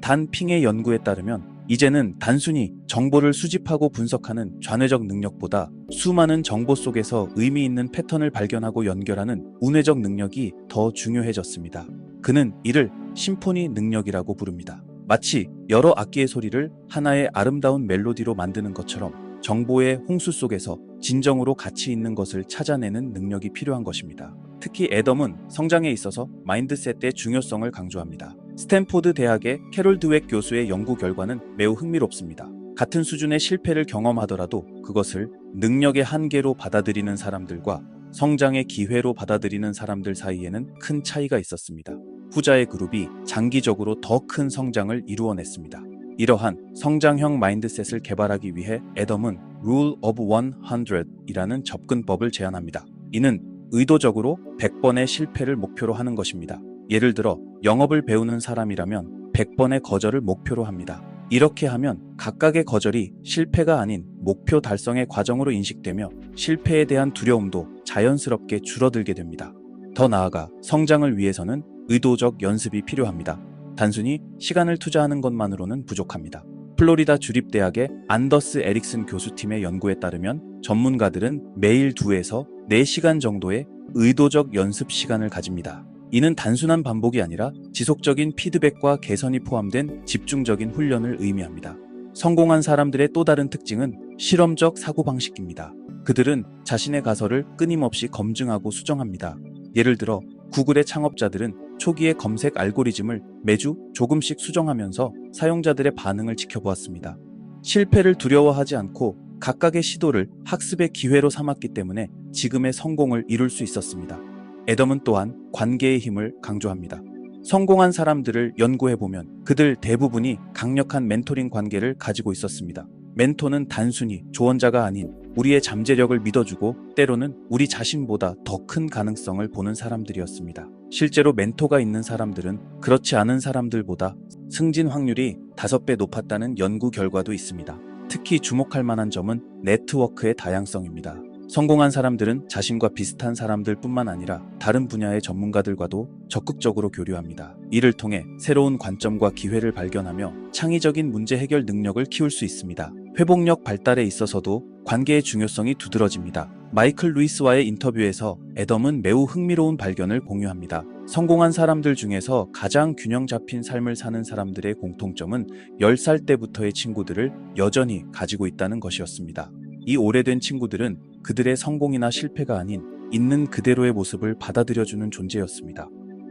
단 핑의 연구에 따르면 이제는 단순히 정보를 수집하고 분석하는 좌뇌적 능력보다 수많은 정보 속에서 의미 있는 패턴을 발견하고 연결하는 우뇌적 능력이 더 중요해졌습니다. 그는 이를 심포니 능력이라고 부릅니다. 마치 여러 악기의 소리를 하나의 아름다운 멜로디로 만드는 것처럼 정보의 홍수 속에서 진정으로 가치 있는 것을 찾아내는 능력이 필요한 것입니다. 특히 애덤은 성장에 있어서 마인드셋의 중요성을 강조합니다. 스탠포드 대학의 캐롤 드웩 교수의 연구 결과는 매우 흥미롭습니다. 같은 수준의 실패를 경험하더라도 그것을 능력의 한계로 받아들이는 사람들과 성장의 기회로 받아들이는 사람들 사이에는 큰 차이가 있었습니다. 후자의 그룹이 장기적으로 더 큰 성장을 이루어냈습니다. 이러한 성장형 마인드셋을 개발하기 위해 애덤은 Rule of 100이라는 접근법을 제안합니다. 이는 의도적으로 100번의 실패를 목표로 하는 것입니다. 예를 들어 영업을 배우는 사람이라면 100번의 거절을 목표로 합니다. 이렇게 하면 각각의 거절이 실패가 아닌 목표 달성의 과정으로 인식되며 실패에 대한 두려움도 자연스럽게 줄어들게 됩니다. 더 나아가 성장을 위해서는 의도적 연습이 필요합니다. 단순히 시간을 투자하는 것만으로는 부족합니다. 플로리다 주립대학의 안더스 에릭슨 교수팀의 연구에 따르면 전문가들은 매일 2에서 4시간 정도의 의도적 연습 시간을 가집니다. 이는 단순한 반복이 아니라 지속적인 피드백과 개선이 포함된 집중적인 훈련을 의미합니다. 성공한 사람들의 또 다른 특징은 실험적 사고방식입니다. 그들은 자신의 가설을 끊임없이 검증하고 수정합니다. 예를 들어 구글의 창업자들은 초기의 검색 알고리즘을 매주 조금씩 수정하면서 사용자들의 반응을 지켜보았습니다. 실패를 두려워하지 않고 각각의 시도를 학습의 기회로 삼았기 때문에 지금의 성공을 이룰 수 있었습니다. 애덤은 또한 관계의 힘을 강조합니다. 성공한 사람들을 연구해보면 그들 대부분이 강력한 멘토링 관계를 가지고 있었습니다. 멘토는 단순히 조언자가 아닌 우리의 잠재력을 믿어주고 때로는 우리 자신보다 더 큰 가능성을 보는 사람들이었습니다. 실제로 멘토가 있는 사람들은 그렇지 않은 사람들보다 승진 확률이 5배 높았다는 연구 결과도 있습니다. 특히 주목할 만한 점은 네트워크의 다양성입니다. 성공한 사람들은 자신과 비슷한 사람들뿐만 아니라 다른 분야의 전문가들과도 적극적으로 교류합니다. 이를 통해 새로운 관점과 기회를 발견하며 창의적인 문제 해결 능력을 키울 수 있습니다. 회복력 발달에 있어서도 관계의 중요성이 두드러집니다. 마이클 루이스와의 인터뷰에서 애덤은 매우 흥미로운 발견을 공유합니다. 성공한 사람들 중에서 가장 균형 잡힌 삶을 사는 사람들의 공통점은 10살 때부터의 친구들을 여전히 가지고 있다는 것이었습니다. 이 오래된 친구들은 그들의 성공이나 실패가 아닌 있는 그대로의 모습을 받아들여주는 존재였습니다.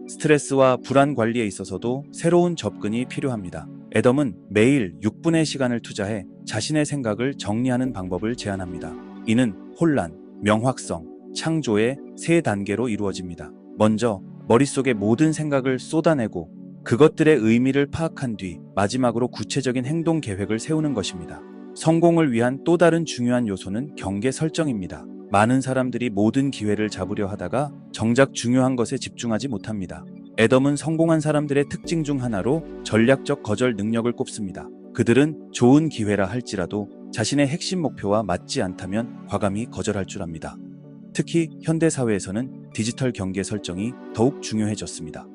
스트레스와 불안 관리에 있어서도 새로운 접근이 필요합니다. 애덤은 매일 6분의 시간을 투자해 자신의 생각을 정리하는 방법을 제안합니다. 이는 혼란, 명확성, 창조의 3단계로 이루어집니다. 먼저 머릿속의 모든 생각을 쏟아내고 그것들의 의미를 파악한 뒤 마지막으로 구체적인 행동 계획을 세우는 것입니다. 성공을 위한 또 다른 중요한 요소는 경계 설정입니다. 많은 사람들이 모든 기회를 잡으려 하다가 정작 중요한 것에 집중하지 못합니다. 애덤은 성공한 사람들의 특징 중 하나로 전략적 거절 능력을 꼽습니다. 그들은 좋은 기회라 할지라도 자신의 핵심 목표와 맞지 않다면 과감히 거절할 줄 압니다. 특히 현대 사회에서는 디지털 경계 설정이 더욱 중요해졌습니다.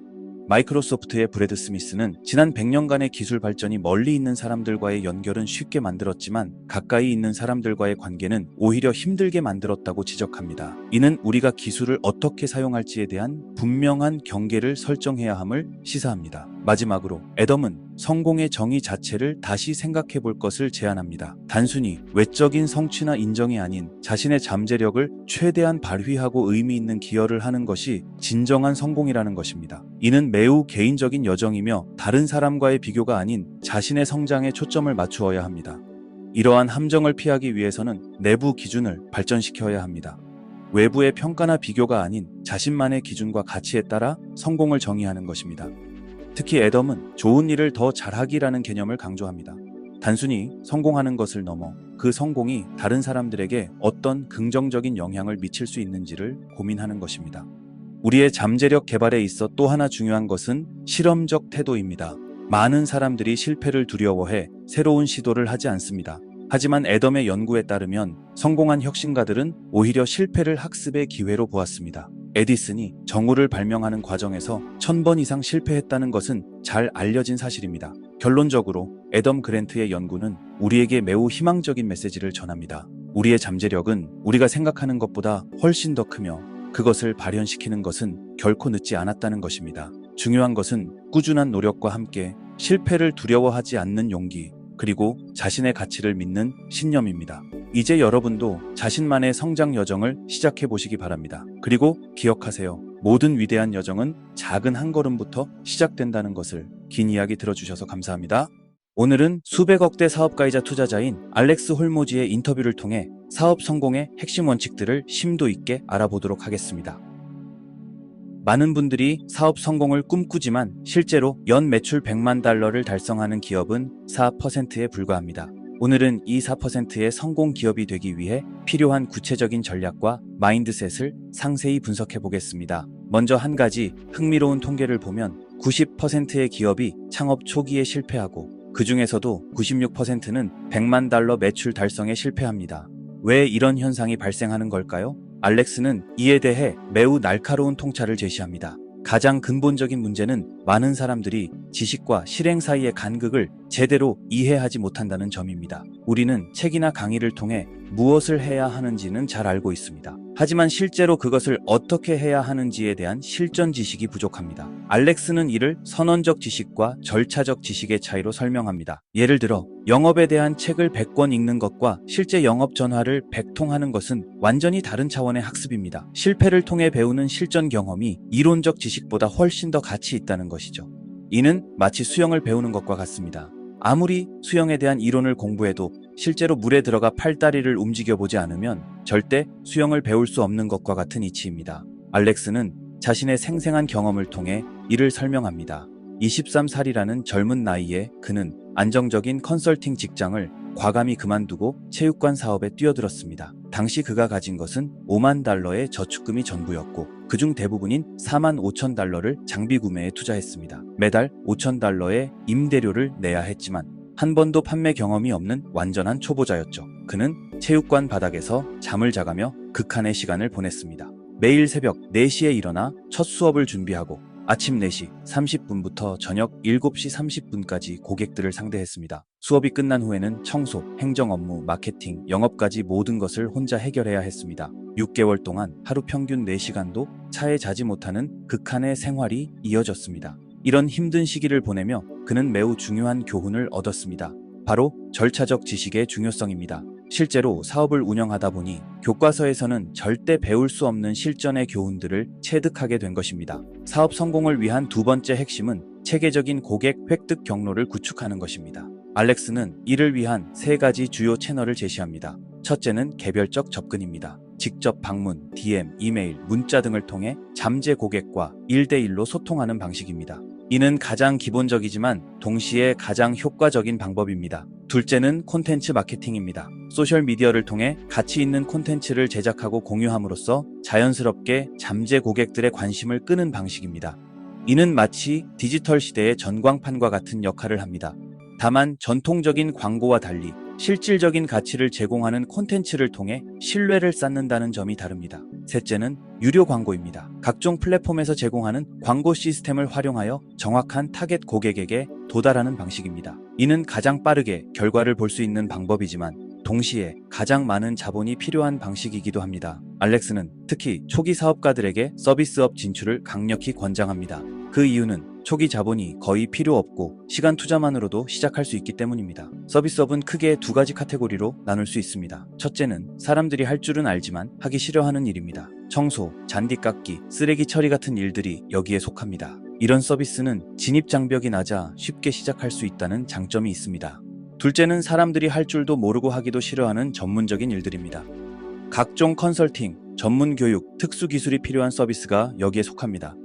마이크로소프트의 브래드 스미스는 지난 100년간의 기술 발전이 멀리 있는 사람들과의 연결은 쉽게 만들었지만 가까이 있는 사람들과의 관계는 오히려 힘들게 만들었다고 지적합니다. 이는 우리가 기술을 어떻게 사용할지에 대한 분명한 경계를 설정해야 함을 시사합니다. 마지막으로 애덤은 성공의 정의 자체를 다시 생각해 볼 것을 제안합니다. 단순히 외적인 성취나 인정이 아닌 자신의 잠재력을 최대한 발휘하고 의미 있는 기여를 하는 것이 진정한 성공이라는 것입니다. 이는 매우 개인적인 여정이며 다른 사람과의 비교가 아닌 자신의 성장에 초점을 맞추어야 합니다. 이러한 함정을 피하기 위해서는 내부 기준을 발전시켜야 합니다. 외부의 평가나 비교가 아닌 자신만의 기준과 가치에 따라 성공을 정의하는 것입니다. 특히 애덤은 좋은 일을 더 잘하기라는 개념을 강조합니다. 단순히 성공하는 것을 넘어 그 성공이 다른 사람들에게 어떤 긍정적인 영향을 미칠 수 있는지를 고민하는 것입니다. 우리의 잠재력 개발에 있어 또 하나 중요한 것은 실험적 태도입니다. 많은 사람들이 실패를 두려워해 새로운 시도를 하지 않습니다. 하지만 애덤의 연구에 따르면 성공한 혁신가들은 오히려 실패를 학습의 기회로 보았습니다. 에디슨이 정우를 발명하는 과정에서 1000번 이상 실패했다는 것은 잘 알려진 사실입니다. 결론적으로 애덤 그랜트의 연구는 우리에게 매우 희망적인 메시지를 전합니다. 우리의 잠재력은 우리가 생각하는 것보다 훨씬 더 크며 그것을 발현시키는 것은 결코 늦지 않았다는 것입니다. 중요한 것은 꾸준한 노력과 함께 실패를 두려워하지 않는 용기, 그리고 자신의 가치를 믿는 신념입니다. 이제 여러분도 자신만의 성장 여정을 시작해 보시기 바랍니다. 그리고 기억하세요. 모든 위대한 여정은 작은 한 걸음부터 시작된다는 것을. 긴 이야기 들어주셔서 감사합니다. 오늘은 수백억대 사업가이자 투자자인 알렉스 홀모지의 인터뷰를 통해 사업 성공의 핵심 원칙들을 심도 있게 알아보도록 하겠습니다. 많은 분들이 사업 성공을 꿈꾸지만 실제로 연 매출 100만 달러를 달성하는 기업은 4%에 불과합니다. 오늘은 이 4%의 성공 기업이 되기 위해 필요한 구체적인 전략과 마인드셋을 상세히 분석해 보겠습니다. 먼저 한 가지 흥미로운 통계를 보면 90%의 기업이 창업 초기에 실패하고 그 중에서도 96%는 100만 달러 매출 달성에 실패합니다. 왜 이런 현상이 발생하는 걸까요? 알렉스는 이에 대해 매우 날카로운 통찰을 제시합니다. 가장 근본적인 문제는 많은 사람들이 지식과 실행 사이의 간극을 제대로 이해하지 못한다는 점입니다. 우리는 책이나 강의를 통해 무엇을 해야 하는지는 잘 알고 있습니다. 하지만 실제로 그것을 어떻게 해야 하는지에 대한 실전 지식이 부족합니다. 알렉스는 이를 선언적 지식과 절차적 지식의 차이로 설명합니다. 예를 들어 영업에 대한 책을 100권 읽는 것과 실제 영업 전화를 100통 하는 것은 완전히 다른 차원의 학습입니다. 실패를 통해 배우는 실전 경험이 이론적 지식보다 훨씬 더 가치 있다는 것이죠. 이는 마치 수영을 배우는 것과 같습니다. 아무리 수영에 대한 이론을 공부해도 실제로 물에 들어가 팔다리를 움직여보지 않으면 절대 수영을 배울 수 없는 것과 같은 이치입니다. 알렉스는 자신의 생생한 경험을 통해 이를 설명합니다. 23살이라는 젊은 나이에 그는 안정적인 컨설팅 직장을 과감히 그만두고 체육관 사업에 뛰어들었습니다. 당시 그가 가진 것은 $50,000의 저축금이 전부였고 그중 대부분인 $45,000를 장비 구매에 투자했습니다. 매달 $5,000의 임대료를 내야 했지만 한 번도 판매 경험이 없는 완전한 초보자였죠. 그는 체육관 바닥에서 잠을 자가며 극한의 시간을 보냈습니다. 매일 새벽 4시에 일어나 첫 수업을 준비하고 아침 4시 30분부터 저녁 7시 30분까지 고객들을 상대했습니다. 수업이 끝난 후에는 청소, 행정 업무, 마케팅, 영업까지 모든 것을 혼자 해결해야 했습니다. 6개월 동안 하루 평균 4시간도 차에 자지 못하는 극한의 생활이 이어졌습니다. 이런 힘든 시기를 보내며 그는 매우 중요한 교훈을 얻었습니다. 바로 절차적 지식의 중요성입니다. 실제로 사업을 운영하다 보니 교과서에서는 절대 배울 수 없는 실전의 교훈들을 체득하게 된 것입니다. 사업 성공을 위한 두 번째 핵심은 체계적인 고객 획득 경로를 구축하는 것입니다. 알렉스는 이를 위한 3가지 주요 채널을 제시합니다. 첫째는 개별적 접근입니다. 직접 방문, DM, 이메일, 문자 등을 통해 잠재 고객과 1대1로 소통하는 방식입니다. 이는 가장 기본적이지만 동시에 가장 효과적인 방법입니다. 둘째는 콘텐츠 마케팅입니다. 소셜미디어를 통해 가치 있는 콘텐츠를 제작하고 공유함으로써 자연스럽게 잠재 고객들의 관심을 끄는 방식입니다. 이는 마치 디지털 시대의 전광판과 같은 역할을 합니다. 다만 전통적인 광고와 달리 실질적인 가치를 제공하는 콘텐츠를 통해 신뢰를 쌓는다는 점이 다릅니다. 셋째는 유료 광고입니다. 각종 플랫폼에서 제공하는 광고 시스템을 활용하여 정확한 타겟 고객에게 도달하는 방식입니다. 이는 가장 빠르게 결과를 볼 수 있는 방법이지만 동시에 가장 많은 자본이 필요한 방식이기도 합니다. 알렉스는 특히 초기 사업가들에게 서비스업 진출을 강력히 권장합니다. 그 이유는 초기 자본이 거의 필요 없고 시간 투자만으로도 시작할 수 있기 때문입니다. 서비스업은 크게 2가지 카테고리로 나눌 수 있습니다. 첫째는 사람들이 할 줄은 알지만 하기 싫어하는 일입니다. 청소, 잔디 깎기, 쓰레기 처리 같은 일들이 여기에 속합니다. 이런 서비스는 진입 장벽이 낮아 쉽게 시작할 수 있다는 장점이 있습니다. 둘째는 사람들이 할 줄도 모르고 하기도 싫어하는 전문적인 일들입니다. 각종 컨설팅, 전문 교육, 특수 기술이 필요한 서비스가 여기에 속합니다.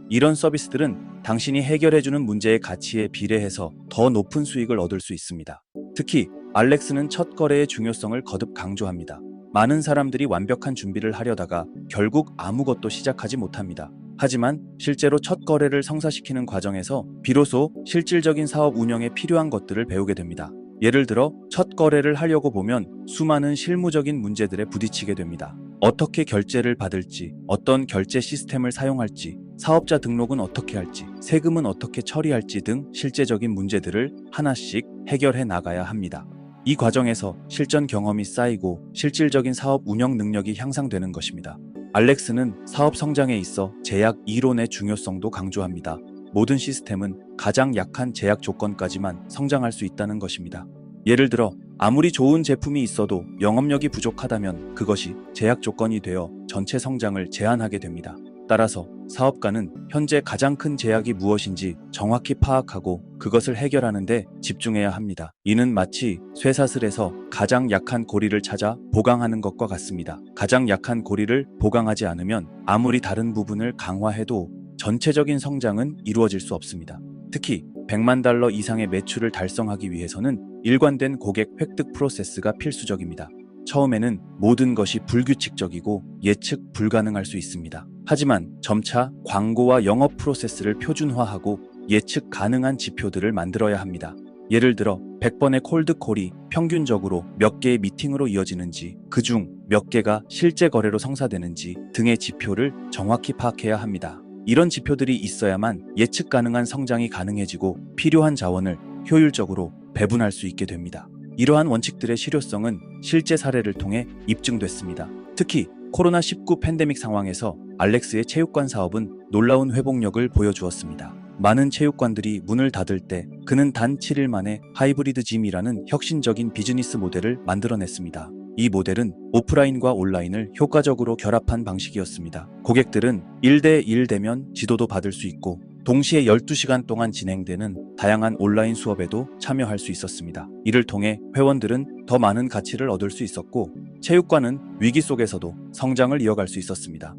이런 서비스들은 당신이 해결해주는 문제의 가치에 비례해서 더 높은 수익을 얻을 수 있습니다. 특히 알렉스는 첫 거래의 중요성을 거듭 강조합니다. 많은 사람들이 완벽한 준비를 하려다가 결국 아무것도 시작하지 못합니다. 하지만 실제로 첫 거래를 성사시키는 과정에서 비로소 실질적인 사업 운영에 필요한 것들을 배우게 됩니다. 예를 들어 첫 거래를 하려고 보면 수많은 실무적인 문제들에 부딪히게 됩니다. 어떻게 결제를 받을지, 어떤 결제 시스템을 사용할지, 사업자 등록은 어떻게 할지, 세금은 어떻게 처리할지 등 실제적인 문제들을 하나씩 해결해 나가야 합니다. 이 과정에서 실전 경험이 쌓이고 실질적인 사업 운영 능력이 향상되는 것입니다. 알렉스는 사업 성장에 있어 제약 이론의 중요성도 강조합니다. 모든 시스템은 가장 약한 제약 조건까지만 성장할 수 있다는 것입니다. 예를 들어 아무리 좋은 제품이 있어도 영업력이 부족하다면 그것이 제약 조건이 되어 전체 성장을 제한하게 됩니다. 따라서 사업가는 현재 가장 큰 제약이 무엇인지 정확히 파악하고 그것을 해결하는 데 집중해야 합니다. 이는 마치 쇠사슬에서 가장 약한 고리를 찾아 보강하는 것과 같습니다. 가장 약한 고리를 보강하지 않으면 아무리 다른 부분을 강화해도 전체적인 성장은 이루어질 수 없습니다. 특히 $1,000,000 이상의 매출을 달성하기 위해서는 일관된 고객 획득 프로세스가 필수적입니다. 처음에는 모든 것이 불규칙적이고 예측 불가능할 수 있습니다. 하지만 점차 광고와 영업 프로세스를 표준화하고 예측 가능한 지표들을 만들어야 합니다. 예를 들어 100번의 콜드콜이 평균적으로 몇 개의 미팅으로 이어지는지, 그중 몇 개가 실제 거래로 성사되는지 등의 지표를 정확히 파악해야 합니다. 이런 지표들이 있어야만 예측 가능한 성장이 가능해지고 필요한 자원을 효율적으로 배분할 수 있게 됩니다. 이러한 원칙들의 실효성은 실제 사례를 통해 입증됐습니다. 특히 코로나19 팬데믹 상황에서 알렉스의 체육관 사업은 놀라운 회복력을 보여주었습니다. 많은 체육관들이 문을 닫을 때 그는 단 7일 만에 하이브리드 짐이라는 혁신적인 비즈니스 모델을 만들어냈습니다. 이 모델은 오프라인과 온라인을 효과적으로 결합한 방식이었습니다. 고객들은 1대1 대면 지도도 받을 수 있고 동시에 12시간 동안 진행되는 다양한 온라인 수업에도 참여할 수 있었습니다. 이를 통해 회원들은 더 많은 가치를 얻을 수 있었고 체육관은 위기 속에서도 성장을 이어갈 수 있었습니다.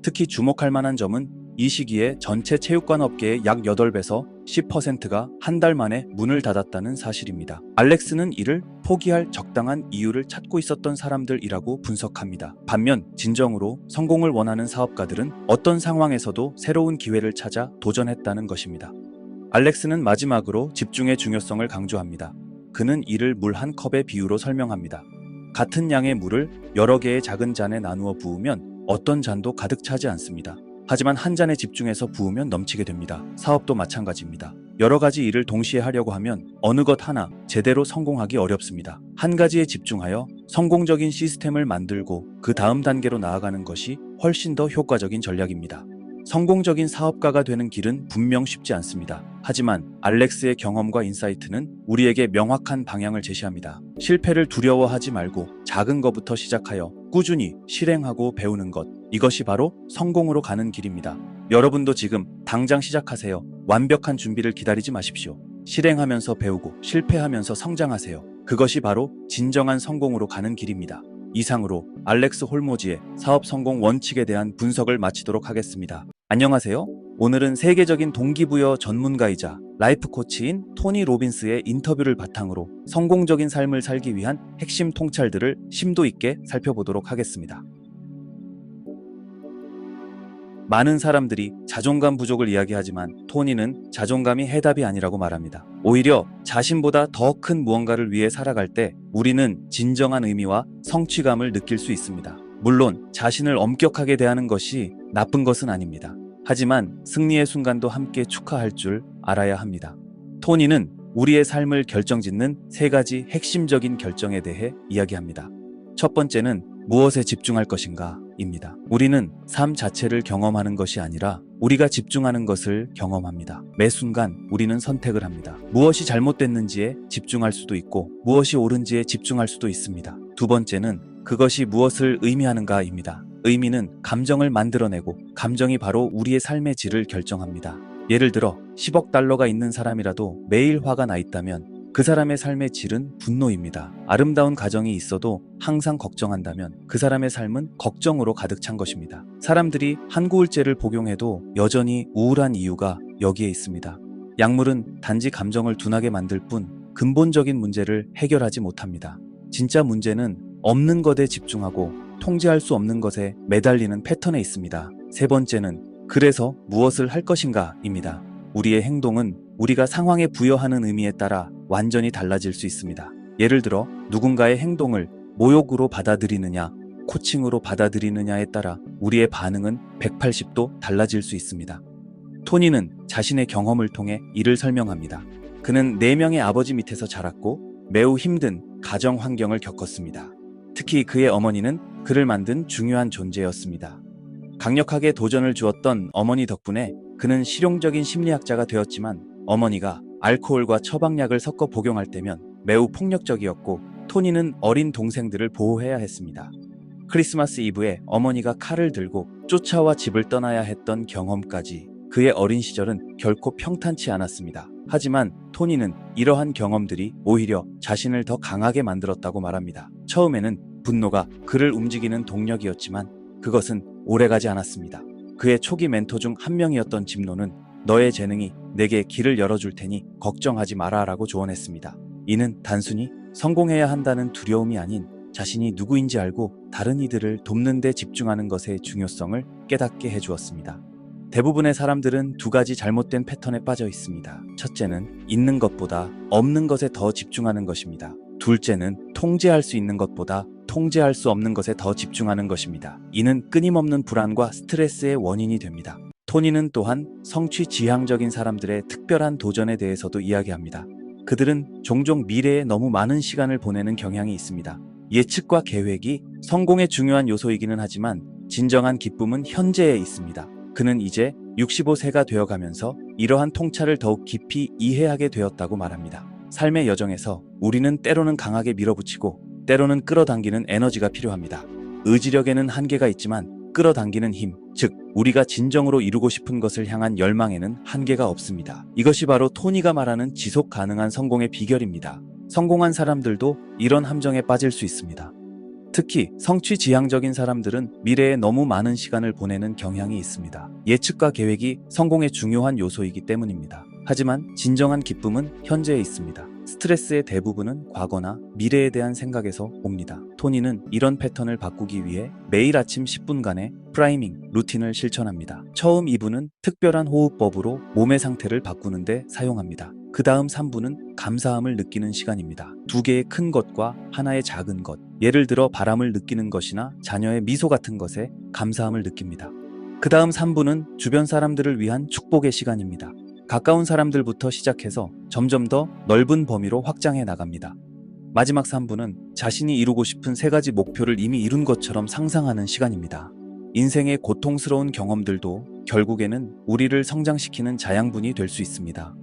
특히 주목할 만한 점은 이 시기에 전체 체육관 업계의 약 8배에서 10%가 한 달 만에 문을 닫았다는 사실입니다. 알렉스는 이를 포기할 적당한 이유를 찾고 있었던 사람들이라고 분석합니다. 반면 진정으로 성공을 원하는 사업가들은 어떤 상황에서도 새로운 기회를 찾아 도전했다는 것입니다. 알렉스는 마지막으로 집중의 중요성을 강조합니다. 그는 이를 물 한 컵의 비유로 설명합니다. 같은 양의 물을 여러 개의 작은 잔에 나누어 부으면 어떤 잔도 가득 차지 않습니다. 하지만 한 잔에 집중해서 부으면 넘치게 됩니다. 사업도 마찬가지입니다. 여러 가지 일을 동시에 하려고 하면 어느 것 하나 제대로 성공하기 어렵습니다. 한 가지에 집중하여 성공적인 시스템을 만들고 그 다음 단계로 나아가는 것이 훨씬 더 효과적인 전략입니다. 성공적인 사업가가 되는 길은 분명 쉽지 않습니다. 하지만 알렉스의 경험과 인사이트는 우리에게 명확한 방향을 제시합니다. 실패를 두려워하지 말고 작은 것부터 시작하여 꾸준히 실행하고 배우는 것, 이것이 바로 성공으로 가는 길입니다. 여러분도 지금 당장 시작하세요. 완벽한 준비를 기다리지 마십시오. 실행하면서 배우고 실패하면서 성장하세요. 그것이 바로 진정한 성공으로 가는 길입니다. 이상으로 알렉스 홀모지의 사업 성공 원칙에 대한 분석을 마치도록 하겠습니다. 안녕하세요. 오늘은 세계적인 동기부여 전문가이자 라이프 코치인 토니 로빈스의 인터뷰를 바탕으로 성공적인 삶을 살기 위한 핵심 통찰들을 심도 있게 살펴보도록 하겠습니다. 많은 사람들이 자존감 부족을 이야기하지만 토니는 자존감이 해답이 아니라고 말합니다. 오히려 자신보다 더 큰 무언가를 위해 살아갈 때 우리는 진정한 의미와 성취감을 느낄 수 있습니다. 물론 자신을 엄격하게 대하는 것이 나쁜 것은 아닙니다. 하지만 승리의 순간도 함께 축하할 줄 알아야 합니다. 토니는 우리의 삶을 결정짓는 3가지 핵심적인 결정에 대해 이야기합니다. 첫 번째는 무엇에 집중할 것인가 입니다. 우리는 삶 자체를 경험하는 것이 아니라 우리가 집중하는 것을 경험합니다. 매 순간 우리는 선택을 합니다. 무엇이 잘못됐는지에 집중할 수도 있고 무엇이 옳은지에 집중할 수도 있습니다. 두 번째는 그것이 무엇을 의미하는가입니다. 의미는 감정을 만들어내고 감정이 바로 우리의 삶의 질을 결정합니다. 예를 들어 10억 달러가 있는 사람이라도 매일 화가 나 있다면 그 사람의 삶의 질은 분노입니다. 아름다운 가정이 있어도 항상 걱정한다면 그 사람의 삶은 걱정으로 가득 찬 것입니다. 사람들이 한구울제를 복용해도 여전히 우울한 이유가 여기에 있습니다. 약물은 단지 감정을 둔하게 만들 뿐 근본적인 문제를 해결하지 못합니다. 진짜 문제는 없는 것에 집중하고 통제할 수 없는 것에 매달리는 패턴에 있습니다. 세 번째는 그래서 무엇을 할 것인가입니다. 우리의 행동은 우리가 상황에 부여하는 의미에 따라 완전히 달라질 수 있습니다. 예를 들어 누군가의 행동을 모욕으로 받아들이느냐, 코칭으로 받아들이느냐에 따라 우리의 반응은 180도 달라질 수 있습니다. 토니는 자신의 경험을 통해 이를 설명합니다. 그는 4명의 아버지 밑에서 자랐고 매우 힘든 가정 환경을 겪었습니다. 특히 그의 어머니는 그를 만든 중요한 존재였습니다. 강력하게 도전을 주었던 어머니 덕분에 그는 실용적인 심리학자가 되었지만 어머니가 알코올과 처방약을 섞어 복용할 때면 매우 폭력적이었고 토니는 어린 동생들을 보호해야 했습니다. 크리스마스 이브에 어머니가 칼을 들고 쫓아와 집을 떠나야 했던 경험까지 그의 어린 시절은 결코 평탄치 않았습니다. 하지만 토니는 이러한 경험들이 오히려 자신을 더 강하게 만들었다고 말합니다. 처음에는 분노가 그를 움직이는 동력이었지만 그것은 오래가지 않았습니다. 그의 초기 멘토 중 한 명이었던 짐노는 너의 재능이 내게 길을 열어줄 테니 걱정하지 마라 라고 조언했습니다. 이는 단순히 성공해야 한다는 두려움이 아닌 자신이 누구인지 알고 다른 이들을 돕는 데 집중하는 것의 중요성을 깨닫게 해주었습니다. 대부분의 사람들은 2가지 잘못된 패턴에 빠져 있습니다. 첫째는 있는 것보다 없는 것에 더 집중하는 것입니다. 둘째는 통제할 수 있는 것보다 통제할 수 없는 것에 더 집중하는 것입니다. 이는 끊임없는 불안과 스트레스의 원인이 됩니다. 토니는 또한 성취지향적인 사람들의 특별한 도전에 대해서도 이야기합니다. 그들은 종종 미래에 너무 많은 시간을 보내는 경향이 있습니다. 예측과 계획이 성공의 중요한 요소이기는 하지만 진정한 기쁨은 현재에 있습니다. 그는 이제 65세가 되어가면서 이러한 통찰을 더욱 깊이 이해하게 되었다고 말합니다. 삶의 여정에서 우리는 때로는 강하게 밀어붙이고 때로는 끌어당기는 에너지가 필요합니다. 의지력에는 한계가 있지만 끌어당기는 힘, 즉 우리가 진정으로 이루고 싶은 것을 향한 열망에는 한계가 없습니다. 이것이 바로 토니가 말하는 지속 가능한 성공의 비결입니다. 성공한 사람들도 이런 함정에 빠질 수 있습니다. 특히 성취지향적인 사람들은 미래에 너무 많은 시간을 보내는 경향이 있습니다. 예측과 계획이 성공의 중요한 요소이기 때문입니다. 하지만 진정한 기쁨은 현재에 있습니다. 스트레스의 대부분은 과거나 미래에 대한 생각에서 옵니다. 토니는 이런 패턴을 바꾸기 위해 매일 아침 10분간의 프라이밍 루틴을 실천합니다. 처음 2분은 특별한 호흡법으로 몸의 상태를 바꾸는데 사용합니다. 그 다음 3분은 감사함을 느끼는 시간입니다. 두 개의 큰 것과 하나의 작은 것, 예를 들어 바람을 느끼는 것이나 자녀의 미소 같은 것에 감사함을 느낍니다. 그 다음 3분은 주변 사람들을 위한 축복의 시간입니다. 가까운 사람들부터 시작해서 점점 더 넓은 범위로 확장해 나갑니다. 마지막 3분은 자신이 이루고 싶은 3가지 목표를 이미 이룬 것처럼 상상하는 시간입니다. 인생의 고통스러운 경험들도 결국에는 우리를 성장시키는 자양분이 될 수 있습니다.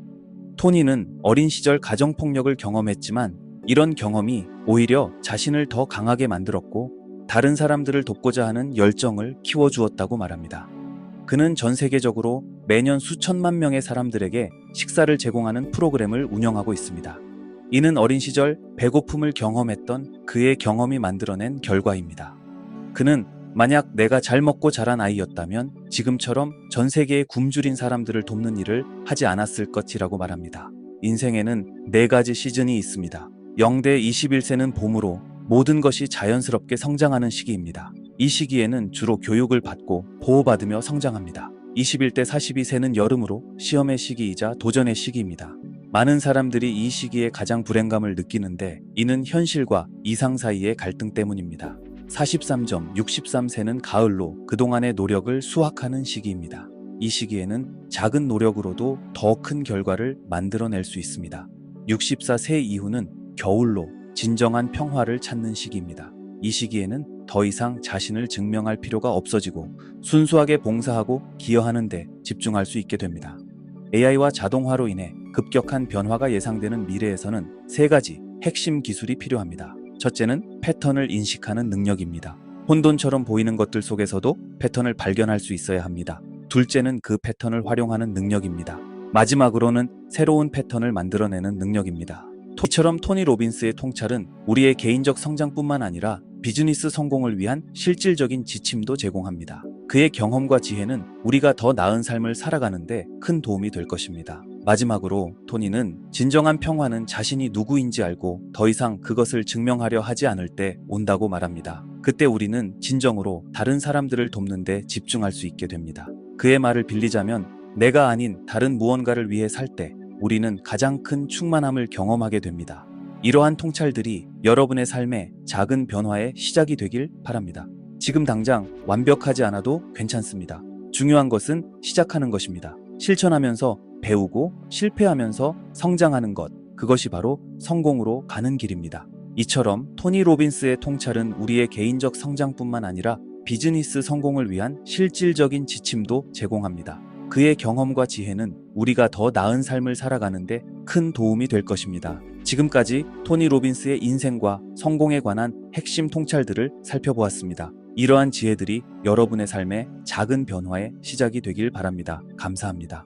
토니는 어린 시절 가정폭력을 경험했지만 이런 경험이 오히려 자신을 더 강하게 만들었고 다른 사람들을 돕고자 하는 열정을 키워주었다고 말합니다. 그는 전 세계적으로 매년 수천만 명의 사람들에게 식사를 제공하는 프로그램을 운영하고 있습니다. 이는 어린 시절 배고픔을 경험했던 그의 경험이 만들어낸 결과입니다. 그는 만약 내가 잘 먹고 자란 아이였다면 지금처럼 전 세계에 굶주린 사람들을 돕는 일을 하지 않았을 것이라고 말합니다. 인생에는 4가지 시즌이 있습니다. 0대 21세는 봄으로 모든 것이 자연스럽게 성장하는 시기입니다. 이 시기에는 주로 교육을 받고 보호받으며 성장합니다. 21대 42세는 여름으로 시험의 시기이자 도전의 시기입니다. 많은 사람들이 이 시기에 가장 불행감을 느끼는데 이는 현실과 이상 사이의 갈등 때문입니다. 43.63세는 가을로 그동안의 노력을 수확하는 시기입니다. 이 시기에는 작은 노력으로도 더 큰 결과를 만들어낼 수 있습니다. 64세 이후는 겨울로 진정한 평화를 찾는 시기입니다. 이 시기에는 더 이상 자신을 증명할 필요가 없어지고 순수하게 봉사하고 기여하는 데 집중할 수 있게 됩니다. AI와 자동화로 인해 급격한 변화가 예상되는 미래에서는 3가지 핵심 기술이 필요합니다. 첫째는 패턴을 인식하는 능력입니다. 혼돈처럼 보이는 것들 속에서도 패턴을 발견할 수 있어야 합니다. 둘째는 그 패턴을 활용하는 능력입니다. 마지막으로는 새로운 패턴을 만들어내는 능력입니다. 이처럼 토니 로빈스의 통찰은 우리의 개인적 성장뿐만 아니라 비즈니스 성공을 위한 실질적인 지침도 제공합니다. 그의 경험과 지혜는 우리가 더 나은 삶을 살아가는데 큰 도움이 될 것입니다. 마지막으로 토니는 진정한 평화는 자신이 누구인지 알고 더 이상 그것을 증명하려 하지 않을 때 온다고 말합니다. 그때 우리는 진정으로 다른 사람들을 돕는 데 집중할 수 있게 됩니다. 그의 말을 빌리자면 내가 아닌 다른 무언가를 위해 살 때 우리는 가장 큰 충만함을 경험하게 됩니다. 이러한 통찰들이 여러분의 삶의 작은 변화의 시작이 되길 바랍니다. 지금 당장 완벽하지 않아도 괜찮습니다. 중요한 것은 시작하는 것입니다. 실천하면서 배우고 실패하면서 성장하는 것, 그것이 바로 성공으로 가는 길입니다. 이처럼 토니 로빈스의 통찰은 우리의 개인적 성장뿐만 아니라 비즈니스 성공을 위한 실질적인 지침도 제공합니다. 그의 경험과 지혜는 우리가 더 나은 삶을 살아가는데 큰 도움이 될 것입니다. 지금까지 토니 로빈스의 인생과 성공에 관한 핵심 통찰들을 살펴보았습니다. 이러한 지혜들이 여러분의 삶의 작은 변화의 시작이 되길 바랍니다. 감사합니다.